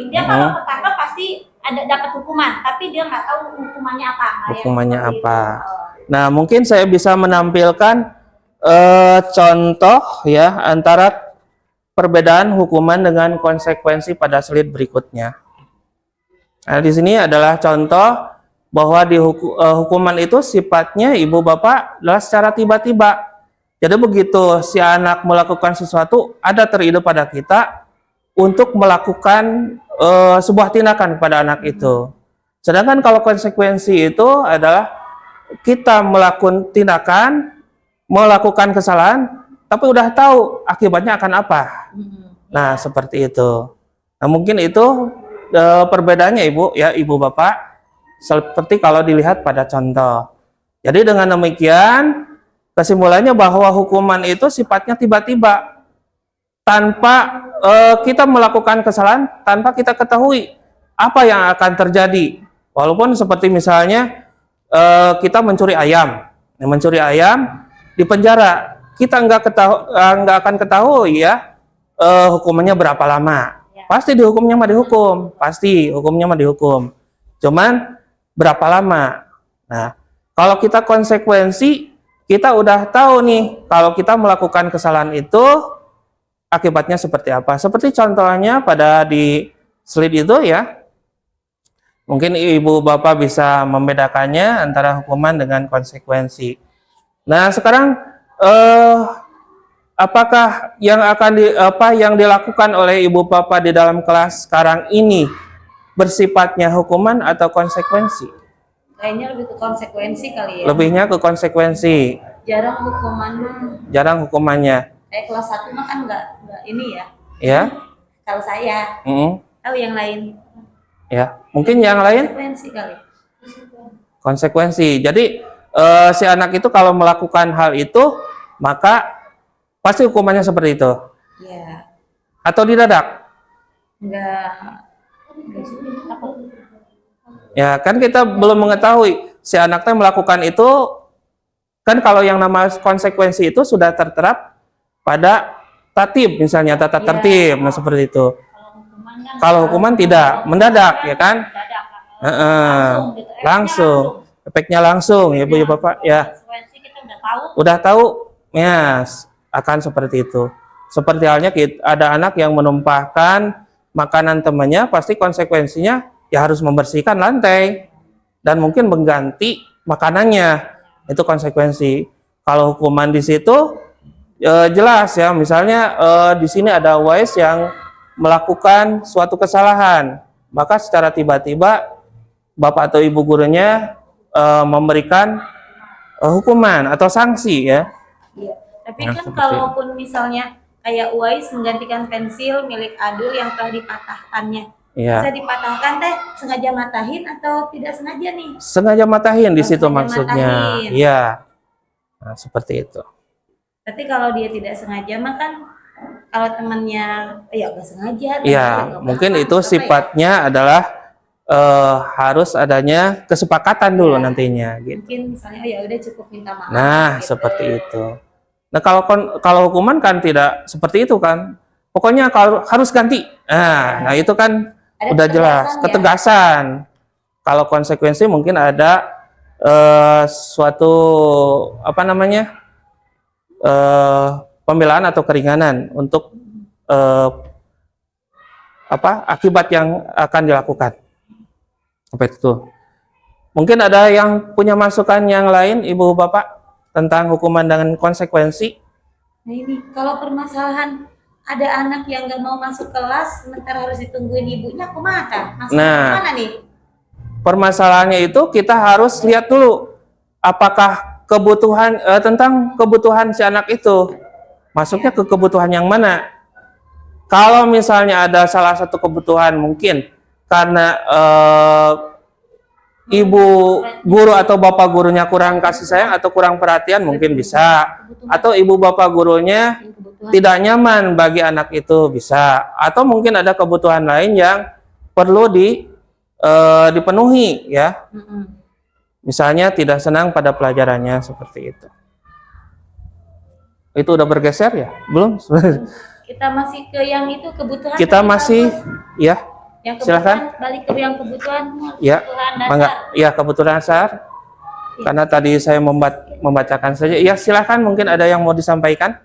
dia kalau ketangkap pasti ada dapat hukuman, tapi dia nggak tahu hukumannya apa. Nah, yang Hukumannya seperti apa? itu. Nah, mungkin saya bisa menampilkan contoh ya antara perbedaan hukuman dengan konsekuensi pada slide berikutnya. Nah, di sini adalah contoh bahwa di hukuman itu sifatnya ibu bapak adalah secara tiba-tiba. Jadi begitu si anak melakukan sesuatu, ada teride pada kita untuk melakukan sebuah tindakan kepada anak itu. Sedangkan kalau konsekuensi itu adalah kita melakukan tindakan, melakukan kesalahan, tapi udah tahu akibatnya akan apa. Nah, seperti itu. Nah, mungkin itu perbedaannya Ibu, ya Ibu Bapak, seperti kalau dilihat pada contoh. Jadi dengan demikian, kesimpulannya bahwa hukuman itu sifatnya tiba-tiba, tanpa kita melakukan kesalahan, tanpa kita ketahui apa yang akan terjadi. Walaupun seperti misalnya kita mencuri ayam di penjara, kita nggak akan ketahui ya hukumannya berapa lama. Pasti hukumnya mah dihukum. Cuman berapa lama? Nah, kalau kita konsekuensi, kita udah tahu nih kalau kita melakukan kesalahan itu akibatnya seperti apa. Seperti contohnya pada di slide itu ya. Mungkin ibu bapak bisa membedakannya antara hukuman dengan konsekuensi. Nah, sekarang apakah yang dilakukan oleh ibu bapak di dalam kelas sekarang ini bersifatnya hukuman atau konsekuensi? Kayaknya lebih ke konsekuensi kali ya. Lebihnya ke konsekuensi. Jarang hukuman mah. Jarang hukumannya. Kayak kelas 1 mah kan nggak ini ya. Ya. Kalau saya tahu yang lain. Ya. Mungkin yang lain Konsekuensi kali. konsekuensi. Jadi si anak itu kalau melakukan hal itu, maka pasti hukumannya seperti itu. Ya. Atau didadak. Enggak. Ya, kan kita belum mengetahui si anaknya melakukan itu, kan kalau yang nama konsekuensi itu sudah terterap pada tatib, misalnya tata tertib, nah seperti itu. Kalau hukuman tidak, mendadak, ya kan? Langsung, efeknya langsung, ya Bu ya Bapak, ya. Konsekuensi kita udah tahu. Udah tahu, ya akan seperti itu. Seperti halnya ada anak yang menumpahkan makanan temannya, pasti konsekuensinya ya harus membersihkan lantai dan mungkin mengganti makanannya. Itu konsekuensi. Kalau hukuman di situ jelas ya. Misalnya di sini ada Uwais yang melakukan suatu kesalahan, maka secara tiba-tiba bapak atau ibu gurunya memberikan hukuman atau sanksi ya. Iya. Tapi Nah, kan seperti kalaupun misalnya kayak Uwais menggantikan pensil milik Adul yang telah dipatahkannya, bisa Iya. dipatahkan teh sengaja matahin atau tidak sengaja nih? Sengaja matahin di Oh, situ sengaja maksudnya. matahin. Iya. Nah, seperti itu. Berarti kalau dia tidak sengaja mah kan kalau temannya ya nggak sengaja. Iya, nggak mungkin apa-apa. itu Apa ya? sifatnya adalah harus adanya kesepakatan dulu Ya. nantinya gitu. Mungkin misalnya oh ya udah cukup minta maaf. Nah, gitu. seperti itu. Nah, kalau hukuman kan tidak seperti itu kan. Pokoknya kalau harus ganti. Nah itu kan Ada udah jelas ketegasan ya? ketegasan. Kalau konsekuensi mungkin ada suatu apa namanya? Pembelaan atau keringanan untuk akibat yang akan dilakukan. Apa itu? Mungkin ada yang punya masukan yang lain, Ibu Bapak, tentang hukuman dengan konsekuensi? Nah ini kalau permasalahan ada anak yang nggak mau masuk kelas, sementara harus ditungguin ibunya, kumaha? Masuk Nah. mana nih? Permasalahannya itu kita harus lihat dulu apakah kebutuhan tentang kebutuhan si anak itu masuknya ke kebutuhan yang mana. Kalau misalnya ada salah satu kebutuhan mungkin karena ibu guru atau bapak gurunya kurang kasih sayang atau kurang perhatian mungkin bisa, atau ibu bapak gurunya Kebutuhan. tidak nyaman bagi anak itu bisa, atau mungkin ada kebutuhan lain yang perlu dipenuhi ya. Misalnya tidak senang pada pelajarannya seperti itu. Itu udah bergeser ya? Belum? Kita masih ke yang itu kebutuhan. Kita tadi, masih Pak Bos. ya, Yang silakan. kebutuhan, balik ke yang kebutuhan. Ya, Kebutuhan Mangga. dasar. Ya, kebetulan Sar. Karena tadi saya membacakan saja. Ya, silakan mungkin ada yang mau disampaikan.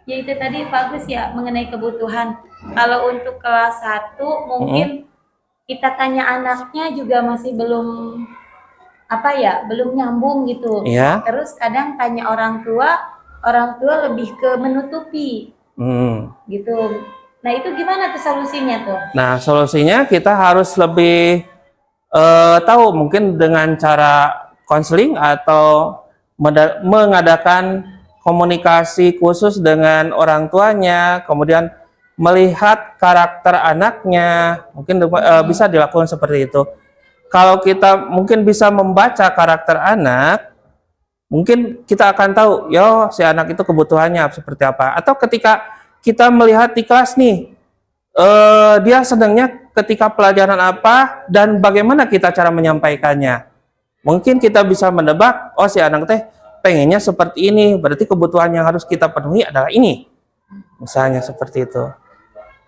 Ya itu tadi Pak Gus ya mengenai kebutuhan. Kalau untuk kelas 1 mungkin kita tanya anaknya juga masih belum belum nyambung gitu. Iya. Terus kadang tanya orang tua lebih ke menutupi gitu. Nah itu gimana tuh solusinya tuh? Nah, solusinya kita harus lebih tahu mungkin dengan cara konseling atau mengadakan komunikasi khusus dengan orang tuanya, kemudian melihat karakter anaknya, mungkin bisa dilakukan seperti itu. Kalau kita mungkin bisa membaca karakter anak, mungkin kita akan tahu, yo si anak itu kebutuhannya seperti apa. Atau ketika kita melihat di kelas nih, dia senangnya ketika pelajaran apa dan bagaimana kita cara menyampaikannya. Mungkin kita bisa menebak, oh si anak teh pengennya seperti ini, berarti kebutuhan yang harus kita penuhi adalah ini. Misalnya seperti itu.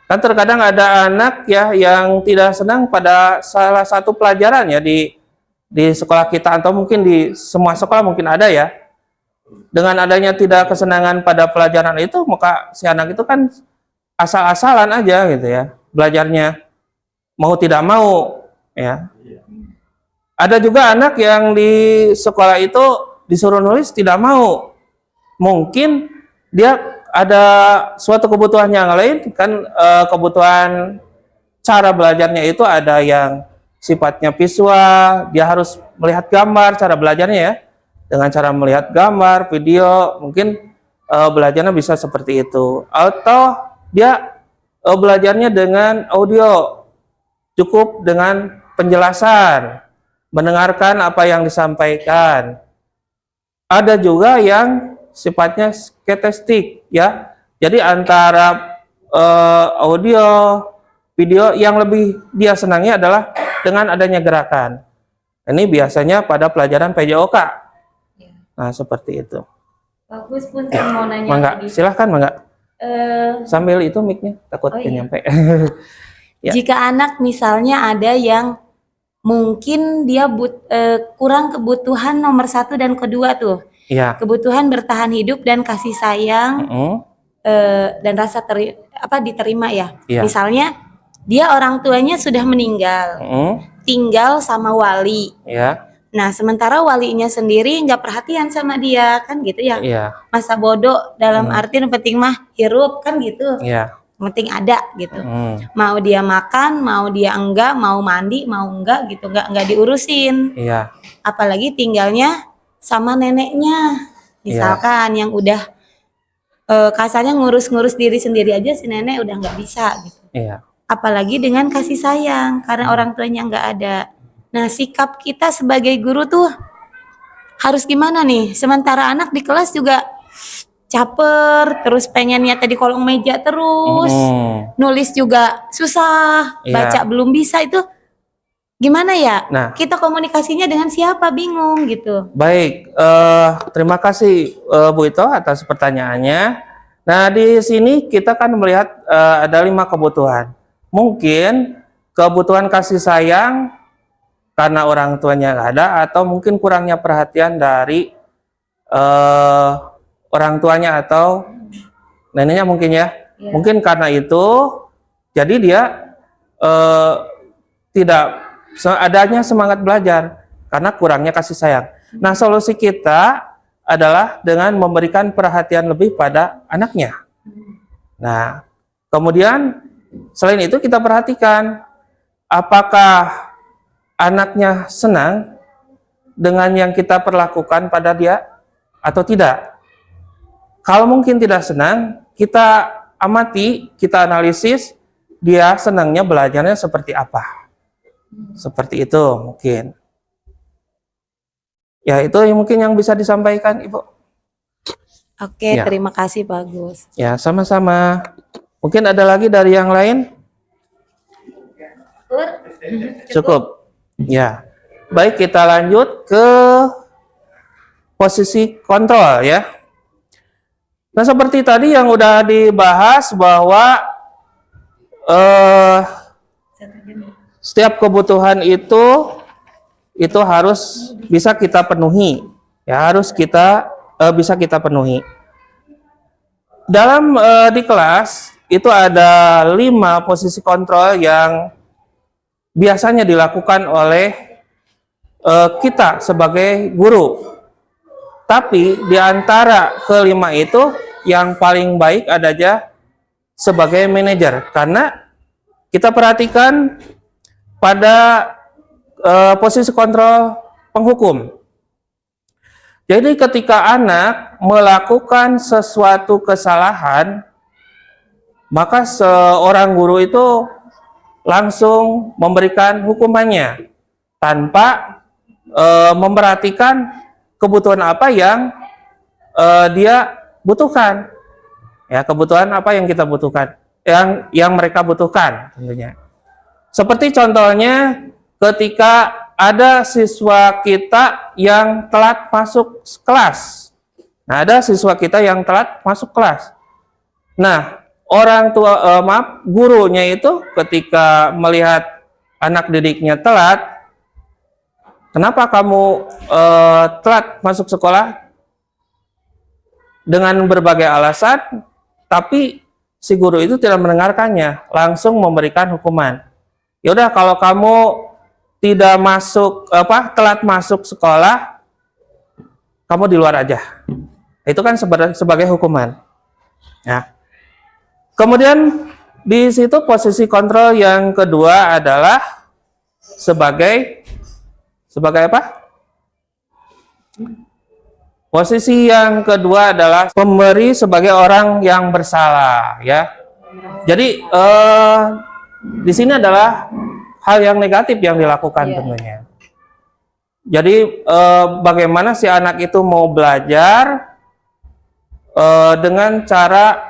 Kan terkadang ada anak ya yang tidak senang pada salah satu pelajaran ya di sekolah kita atau mungkin di semua sekolah mungkin ada ya. Dengan adanya tidak kesenangan pada pelajaran itu, maka si anak itu kan asal-asalan aja gitu ya belajarnya, mau tidak mau ya. Ada juga anak yang di sekolah itu disuruh nulis tidak mau, mungkin dia ada suatu kebutuhan yang lain kan, kebutuhan cara belajarnya itu ada yang sifatnya visual, dia harus melihat gambar cara belajarnya ya, dengan cara melihat gambar, video, mungkin belajarnya bisa seperti itu, atau dia belajarnya dengan audio, cukup dengan penjelasan, mendengarkan apa yang disampaikan. Ada juga yang sifatnya kinestetik ya, jadi antara audio, video yang lebih dia senangi adalah dengan adanya gerakan. Ini biasanya pada pelajaran PJOK. Nah seperti itu. Bagus pun saya mau nanya Mangga, tadi. silahkan Mangga. Sambil itu mic-nya takut Oh, iya. nyampe. Ya. Jika anak misalnya ada yang mungkin dia kurang kebutuhan nomor 1 dan kedua tuh, Iya. kebutuhan bertahan hidup dan kasih sayang dan rasa diterima ya. Iya. Misalnya dia orang tuanya sudah meninggal, tinggal sama wali. Ya. Nah, sementara walinya sendiri nggak perhatian sama dia, kan gitu ya. Iya, Masa bodoh dalam arti yang penting mah hirup, kan gitu. iya. Yang penting ada gitu. Mau dia makan, mau dia enggak, mau mandi, mau enggak gitu, enggak diurusin. Iya, Apalagi tinggalnya sama neneknya. Misalkan yang udah kasarnya ngurus-ngurus diri sendiri aja si nenek udah nggak bisa gitu. iya. Apalagi dengan kasih sayang karena orang tuanya nggak ada. Nah, sikap kita sebagai guru tuh harus gimana nih? Sementara anak di kelas juga caper, terus pengennya tadi kolong meja terus, nulis juga susah, Iya. baca belum bisa, itu gimana ya? Nah. Kita komunikasinya dengan siapa, bingung gitu. Baik, terima kasih Bu Ito atas pertanyaannya. Nah, di sini kita kan melihat ada 5 kebutuhan. Mungkin kebutuhan kasih sayang karena orang tuanya nggak ada, atau mungkin kurangnya perhatian dari orang tuanya atau neneknya mungkin ya. Mungkin karena itu, jadi dia tidak adanya semangat belajar karena kurangnya kasih sayang. Nah, solusi kita adalah dengan memberikan perhatian lebih pada anaknya. Nah, kemudian selain itu kita perhatikan apakah anaknya senang dengan yang kita perlakukan pada dia atau tidak. Kalau mungkin tidak senang, kita amati, kita analisis dia senangnya belajarnya seperti apa. Seperti itu mungkin. Ya, itu yang mungkin yang bisa disampaikan, Ibu. Oke, Ya. terima kasih Pak Gus. Ya, sama-sama. Mungkin ada lagi dari yang lain? Cukup. Ya. Baik, kita lanjut ke posisi kontrol ya. Nah, seperti tadi yang udah dibahas bahwa setiap kebutuhan itu harus bisa kita penuhi. Ya, harus kita bisa kita penuhi. Dalam di kelas itu ada 5 posisi kontrol yang biasanya dilakukan oleh kita sebagai guru. Tapi di antara kelima itu yang paling baik adalah sebagai manajer, karena kita perhatikan pada posisi kontrol penghukum. Jadi ketika anak melakukan sesuatu kesalahan, maka seorang guru itu langsung memberikan hukumannya tanpa memperhatikan kebutuhan apa yang dia butuhkan. Ya, kebutuhan apa yang kita butuhkan, yang mereka butuhkan tentunya. Seperti contohnya ketika ada siswa kita yang telat masuk kelas. Nah, ada siswa kita yang telat masuk kelas. Nah, orang tua, gurunya itu ketika melihat anak didiknya telat, kenapa kamu telat masuk sekolah? Dengan berbagai alasan, tapi si guru itu tidak mendengarkannya, langsung memberikan hukuman. Ya udah, kalau kamu tidak masuk telat masuk sekolah, kamu di luar aja. Itu kan sebagai hukuman. Ya. Kemudian di situ posisi kontrol yang kedua adalah sebagai apa? Posisi yang kedua adalah pemberi sebagai orang yang bersalah, ya. Jadi di sini adalah hal yang negatif yang dilakukan tentunya. Jadi bagaimana si anak itu mau belajar dengan cara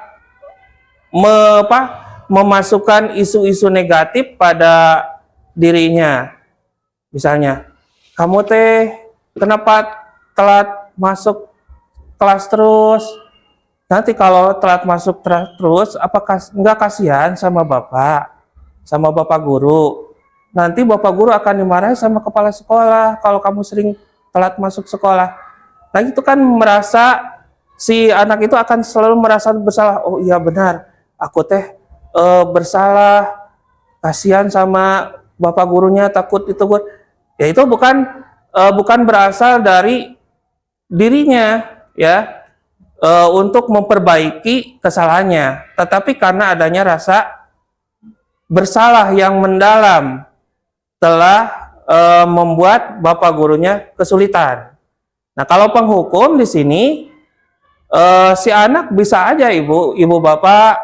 memasukkan isu-isu negatif pada dirinya. Misalnya, kamu teh kenapa telat masuk kelas terus? Nanti kalau telat masuk terus, apakah nggak kasihan sama bapak guru? Nanti bapak guru akan dimarahi sama kepala sekolah kalau kamu sering telat masuk sekolah. Nah, itu kan merasa si anak itu akan selalu merasa bersalah. Oh iya benar, aku teh bersalah, kasihan sama bapak gurunya, takut itu. Ya itu bukan bukan berasal dari dirinya ya, untuk memperbaiki kesalahannya, tetapi karena adanya rasa bersalah yang mendalam telah membuat bapak gurunya kesulitan. Nah, kalau penghukum di sini si anak bisa aja ibu bapak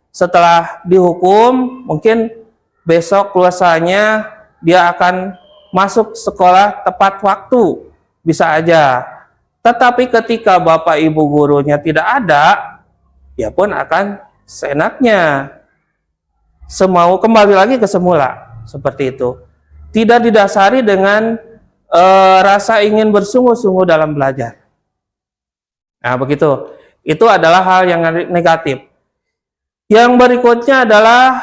setelah dihukum mungkin besok luasanya dia akan masuk sekolah tepat waktu, bisa aja. Tetapi ketika bapak ibu gurunya tidak ada, dia pun akan seenaknya, semau kembali lagi ke semula, seperti itu. Tidak didasari dengan rasa ingin bersungguh-sungguh dalam belajar. Nah, begitu. Itu adalah hal yang negatif. Yang berikutnya adalah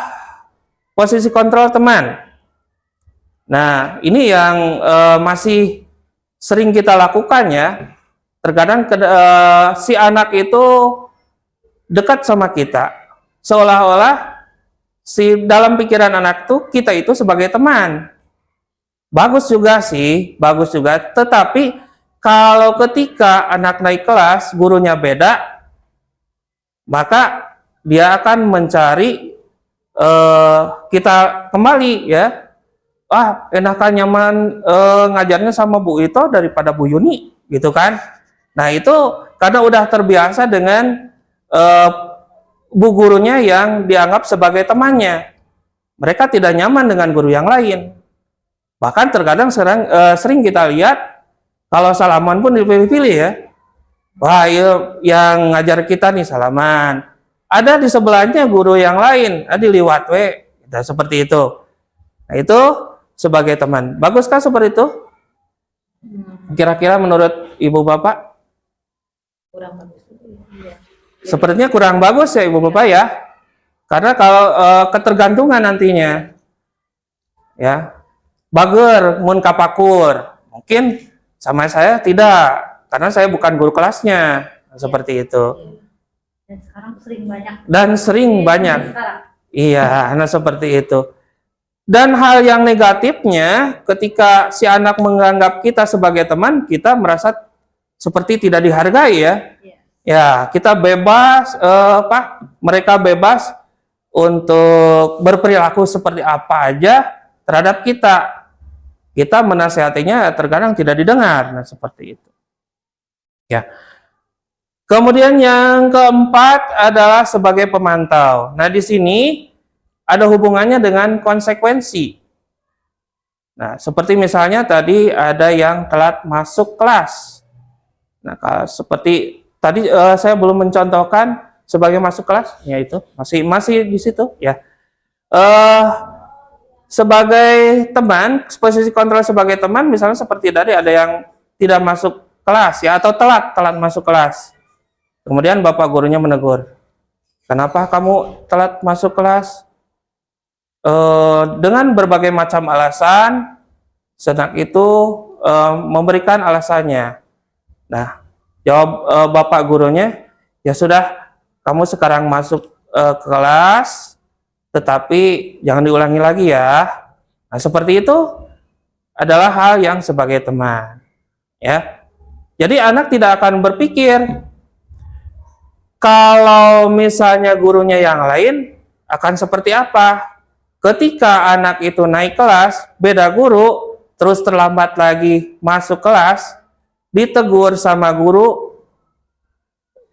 posisi kontrol teman. Nah, ini yang masih sering kita lakukan ya. Terkadang si anak itu dekat sama kita, seolah-olah si dalam pikiran anak tuh kita itu sebagai teman. Bagus juga sih, bagus juga. Tetapi kalau ketika anak naik kelas, gurunya beda, maka dia akan mencari kita kembali ya. Ah, enakan nyaman ngajarnya sama Bu Ito daripada Bu Yuni, gitu kan? Nah, itu karena udah terbiasa dengan bu gurunya yang dianggap sebagai temannya. Mereka tidak nyaman dengan guru yang lain. Bahkan terkadang sering kita lihat kalau salaman pun dipilih-pilih ya. Wah, yang ngajar kita nih salaman. Ada di sebelahnya guru yang lain, diliwat we, seperti itu. Nah, itu sebagai teman. Baguskah seperti itu? Kira-kira menurut ibu bapak? Kurang bagus. Iya. Sepertinya kurang bagus ya ibu bapak ya. Karena kalau ketergantungan nantinya, ya, bager mun kapakur, mungkin sama saya tidak, karena saya bukan guru kelasnya, seperti itu. Dan sekarang sering banyak. Dan sering banyak. Sekarang. Iya, nah seperti itu. Dan hal yang negatifnya, ketika si anak menganggap kita sebagai teman, kita merasa seperti tidak dihargai ya. Ya, kita bebas, mereka bebas untuk berperilaku seperti apa aja terhadap kita. Kita menasihatinya terkadang tidak didengar, nah seperti itu. Ya. Kemudian yang keempat adalah sebagai pemantau. Nah, di sini ada hubungannya dengan konsekuensi. Nah, seperti misalnya tadi ada yang telat masuk kelas. Nah, kalau seperti tadi saya belum mencontohkan sebagai masuk kelas, yaitu masih di situ ya. Sebagai teman, posisi kontrol sebagai teman, misalnya seperti tadi ada yang tidak masuk kelas ya, atau telat masuk kelas. Kemudian bapak gurunya menegur, kenapa kamu telat masuk kelas? Dengan berbagai macam alasan, senak itu memberikan alasannya. Nah, jawab bapak gurunya, ya sudah, kamu sekarang masuk ke kelas, tetapi jangan diulangi lagi ya. Nah, seperti itu adalah hal yang sebagai teman. Ya, jadi anak tidak akan berpikir kalau misalnya gurunya yang lain akan seperti apa. Ketika anak itu naik kelas, beda guru, terus terlambat lagi masuk kelas, ditegur sama guru,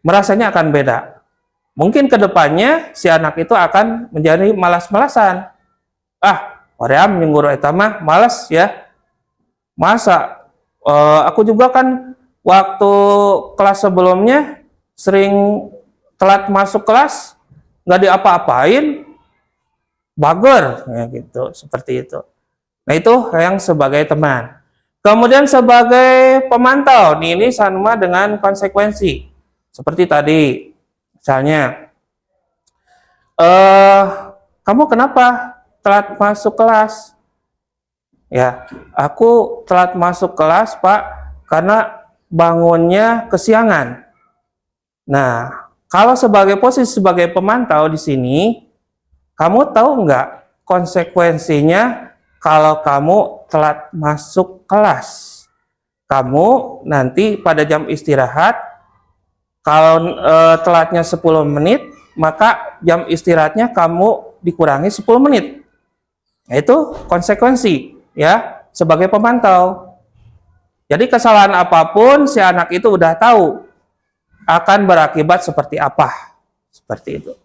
merasanya akan beda. Mungkin kedepannya si anak itu akan menjadi malas-malasan. Hoream yang guru etama malas ya. Masa aku juga kan waktu kelas sebelumnya sering telat masuk kelas, nggak diapa-apain, bager ya gitu, seperti itu. Nah, itu yang sebagai teman. Kemudian sebagai pemantau, ini sama dengan konsekuensi. Seperti tadi, misalnya, kamu kenapa telat masuk kelas? Ya, aku telat masuk kelas, Pak, karena bangunnya kesiangan. Nah, kalau sebagai posisi sebagai pemantau di sini, kamu tahu nggak konsekuensinya kalau kamu telat masuk kelas. Kamu nanti pada jam istirahat, kalau telatnya 10 menit, maka jam istirahatnya kamu dikurangi 10 menit. Nah, itu konsekuensi ya sebagai pemantau. Jadi kesalahan apapun si anak itu udah tahu akan berakibat seperti apa. Seperti itu.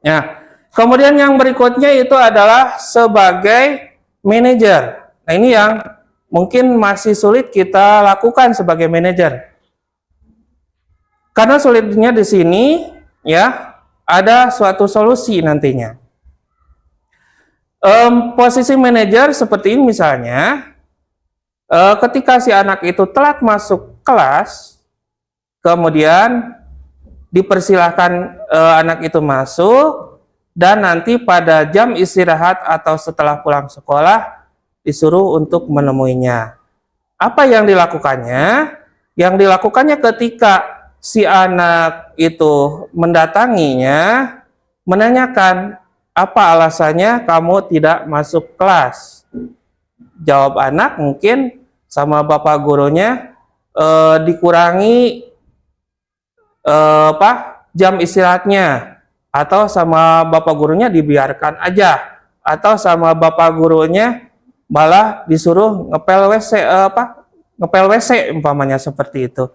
Nah, kemudian yang berikutnya itu adalah sebagai manajer. Nah, ini yang mungkin masih sulit kita lakukan sebagai manajer. Karena sulitnya di sini ya ada suatu solusi nantinya. Posisi manajer seperti ini misalnya, ketika si anak itu telat masuk kelas, kemudian dipersilahkan anak itu masuk, dan nanti pada jam istirahat atau setelah pulang sekolah disuruh untuk menemuinya. Apa yang dilakukannya? Yang dilakukannya ketika si anak itu mendatanginya, menanyakan, apa alasannya kamu tidak masuk kelas? Jawab anak mungkin sama bapak gurunya, dikurangi jam istirahatnya, atau sama bapak gurunya dibiarkan aja, atau sama bapak gurunya malah disuruh ngepel WC umpamanya seperti itu.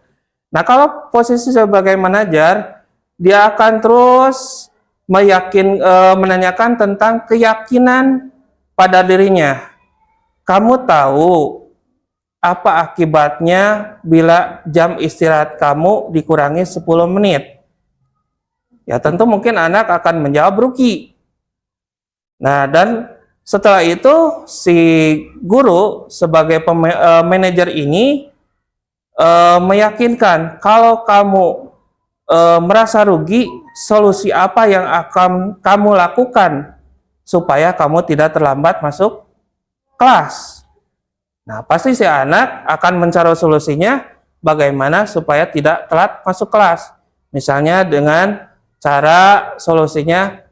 Nah, kalau posisi sebagai manajer, dia akan terus menanyakan tentang keyakinan pada dirinya. Kamu tahu apa akibatnya bila jam istirahat kamu dikurangi 10 menit? Ya tentu mungkin anak akan menjawab rugi. Nah, dan setelah itu si guru sebagai manajer ini meyakinkan kalau kamu merasa rugi, solusi apa yang akan kamu lakukan supaya kamu tidak terlambat masuk kelas. Nah, pasti si anak akan mencari solusinya bagaimana supaya tidak telat masuk kelas. Misalnya dengan cara solusinya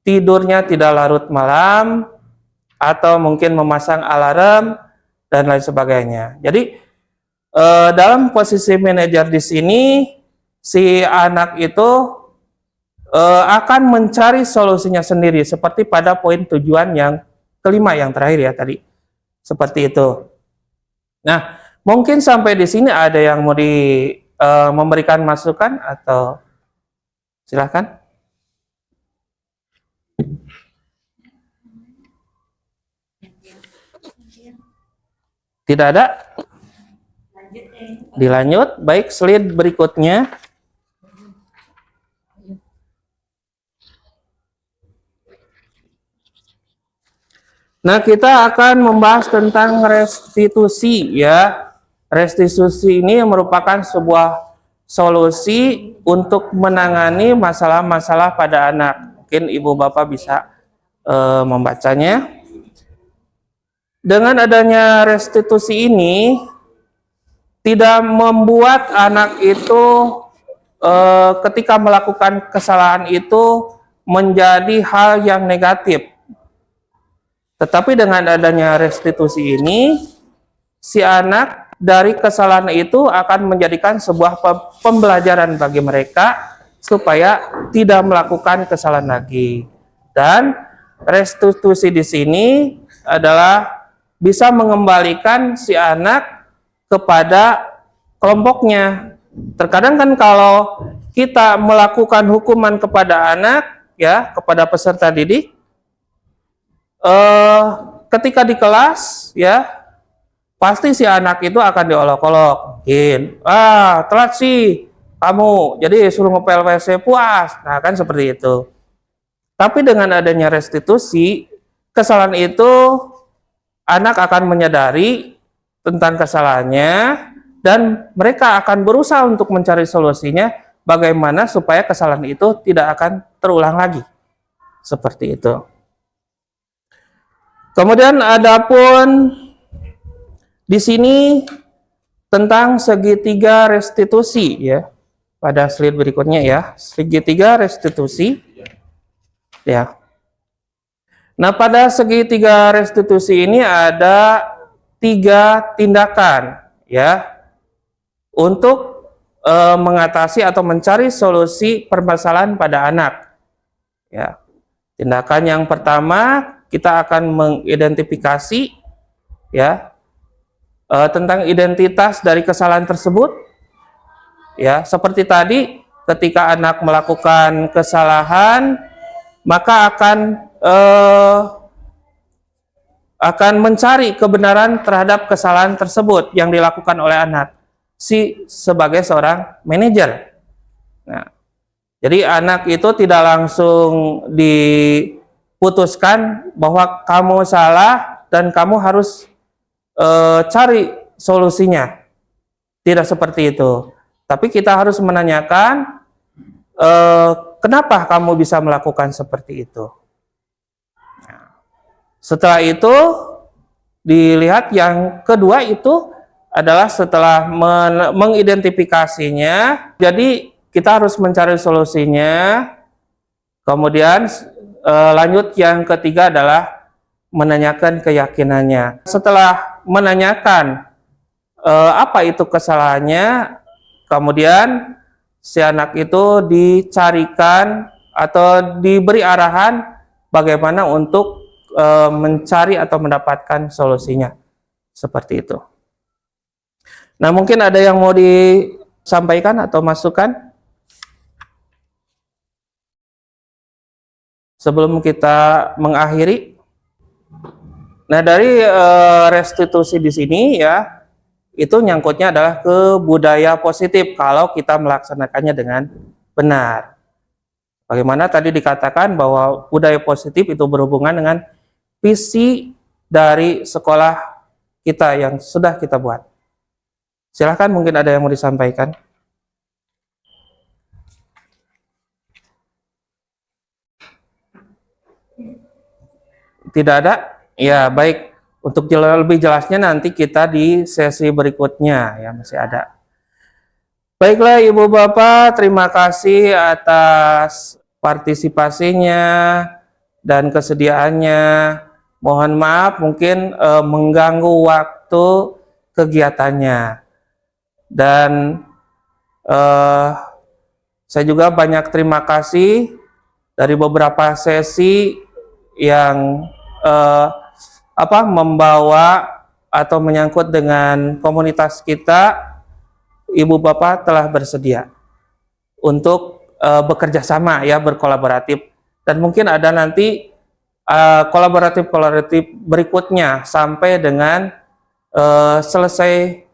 tidurnya tidak larut malam, atau mungkin memasang alarm dan lain sebagainya. Jadi dalam posisi manajer di sini, si anak itu akan mencari solusinya sendiri, seperti pada poin tujuan yang kelima yang terakhir ya tadi. Seperti itu. Nah, mungkin sampai di sini ada yang mau memberikan masukan atau silakan. Tidak ada? Dilanjut. Baik, slide berikutnya. Nah, kita akan membahas tentang restitusi ya. Restitusi ini merupakan sebuah solusi untuk menangani masalah-masalah pada anak. Mungkin ibu bapak bisa membacanya. Dengan adanya restitusi ini tidak membuat anak itu ketika melakukan kesalahan itu menjadi hal yang negatif. Tetapi dengan adanya restitusi ini, si anak dari kesalahan itu akan menjadikan sebuah pembelajaran bagi mereka supaya tidak melakukan kesalahan lagi. Dan restitusi di sini adalah bisa mengembalikan si anak kepada kelompoknya. Terkadang kan kalau kita melakukan hukuman kepada anak, ya, kepada peserta didik, ketika di kelas ya pasti si anak itu akan diolok-olok, mungkin telat sih kamu, jadi suruh ngepel WC puas, nah kan seperti itu. Tapi dengan adanya restitusi, kesalahan itu anak akan menyadari tentang kesalahannya dan mereka akan berusaha untuk mencari solusinya bagaimana supaya kesalahan itu tidak akan terulang lagi, seperti itu. Kemudian adapun di sini tentang segitiga restitusi ya. Pada slide berikutnya ya, segitiga restitusi ya. Nah, pada segitiga restitusi ini ada 3 tindakan ya untuk mengatasi atau mencari solusi permasalahan pada anak. Ya. Tindakan yang pertama, kita akan mengidentifikasi ya tentang identitas dari kesalahan tersebut. Ya, seperti tadi ketika anak melakukan kesalahan, maka akan mencari kebenaran terhadap kesalahan tersebut yang dilakukan oleh anak sebagai seorang manajer. Nah, jadi anak itu tidak langsung diputuskan bahwa kamu salah dan kamu harus cari solusinya. Tidak seperti itu. Tapi kita harus menanyakan kenapa kamu bisa melakukan seperti itu. Setelah itu dilihat yang kedua itu adalah setelah mengidentifikasinya, jadi kita harus mencari solusinya. Kemudian lanjut yang ketiga adalah menanyakan keyakinannya. Setelah menanyakan apa itu kesalahannya, kemudian si anak itu dicarikan atau diberi arahan bagaimana untuk mencari atau mendapatkan solusinya. Seperti itu. Nah, mungkin ada yang mau disampaikan atau masukan sebelum kita mengakhiri. Nah, dari restitusi di sini ya, itu nyangkutnya adalah ke budaya positif kalau kita melaksanakannya dengan benar. Bagaimana tadi dikatakan bahwa budaya positif itu berhubungan dengan visi dari sekolah kita yang sudah kita buat. Silahkan, mungkin ada yang mau disampaikan. Tidak ada? Ya, baik. Untuk lebih jelasnya nanti kita di sesi berikutnya ya, masih ada. Baiklah Ibu Bapak, terima kasih atas partisipasinya dan kesediaannya. Mohon maaf mungkin mengganggu waktu kegiatannya. Dan saya juga banyak terima kasih dari beberapa sesi yang membawa atau menyangkut dengan komunitas kita. Ibu Bapak telah bersedia untuk bekerja sama ya, berkolaboratif, dan mungkin ada nanti kolaboratif berikutnya sampai dengan selesai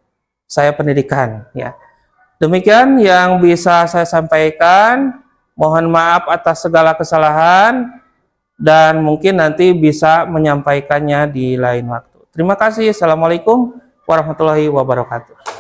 saya pendidikan ya. Demikian yang bisa saya sampaikan. Mohon maaf atas segala kesalahan, dan mungkin nanti bisa menyampaikannya di lain waktu. Terima kasih. Assalamualaikum warahmatullahi wabarakatuh.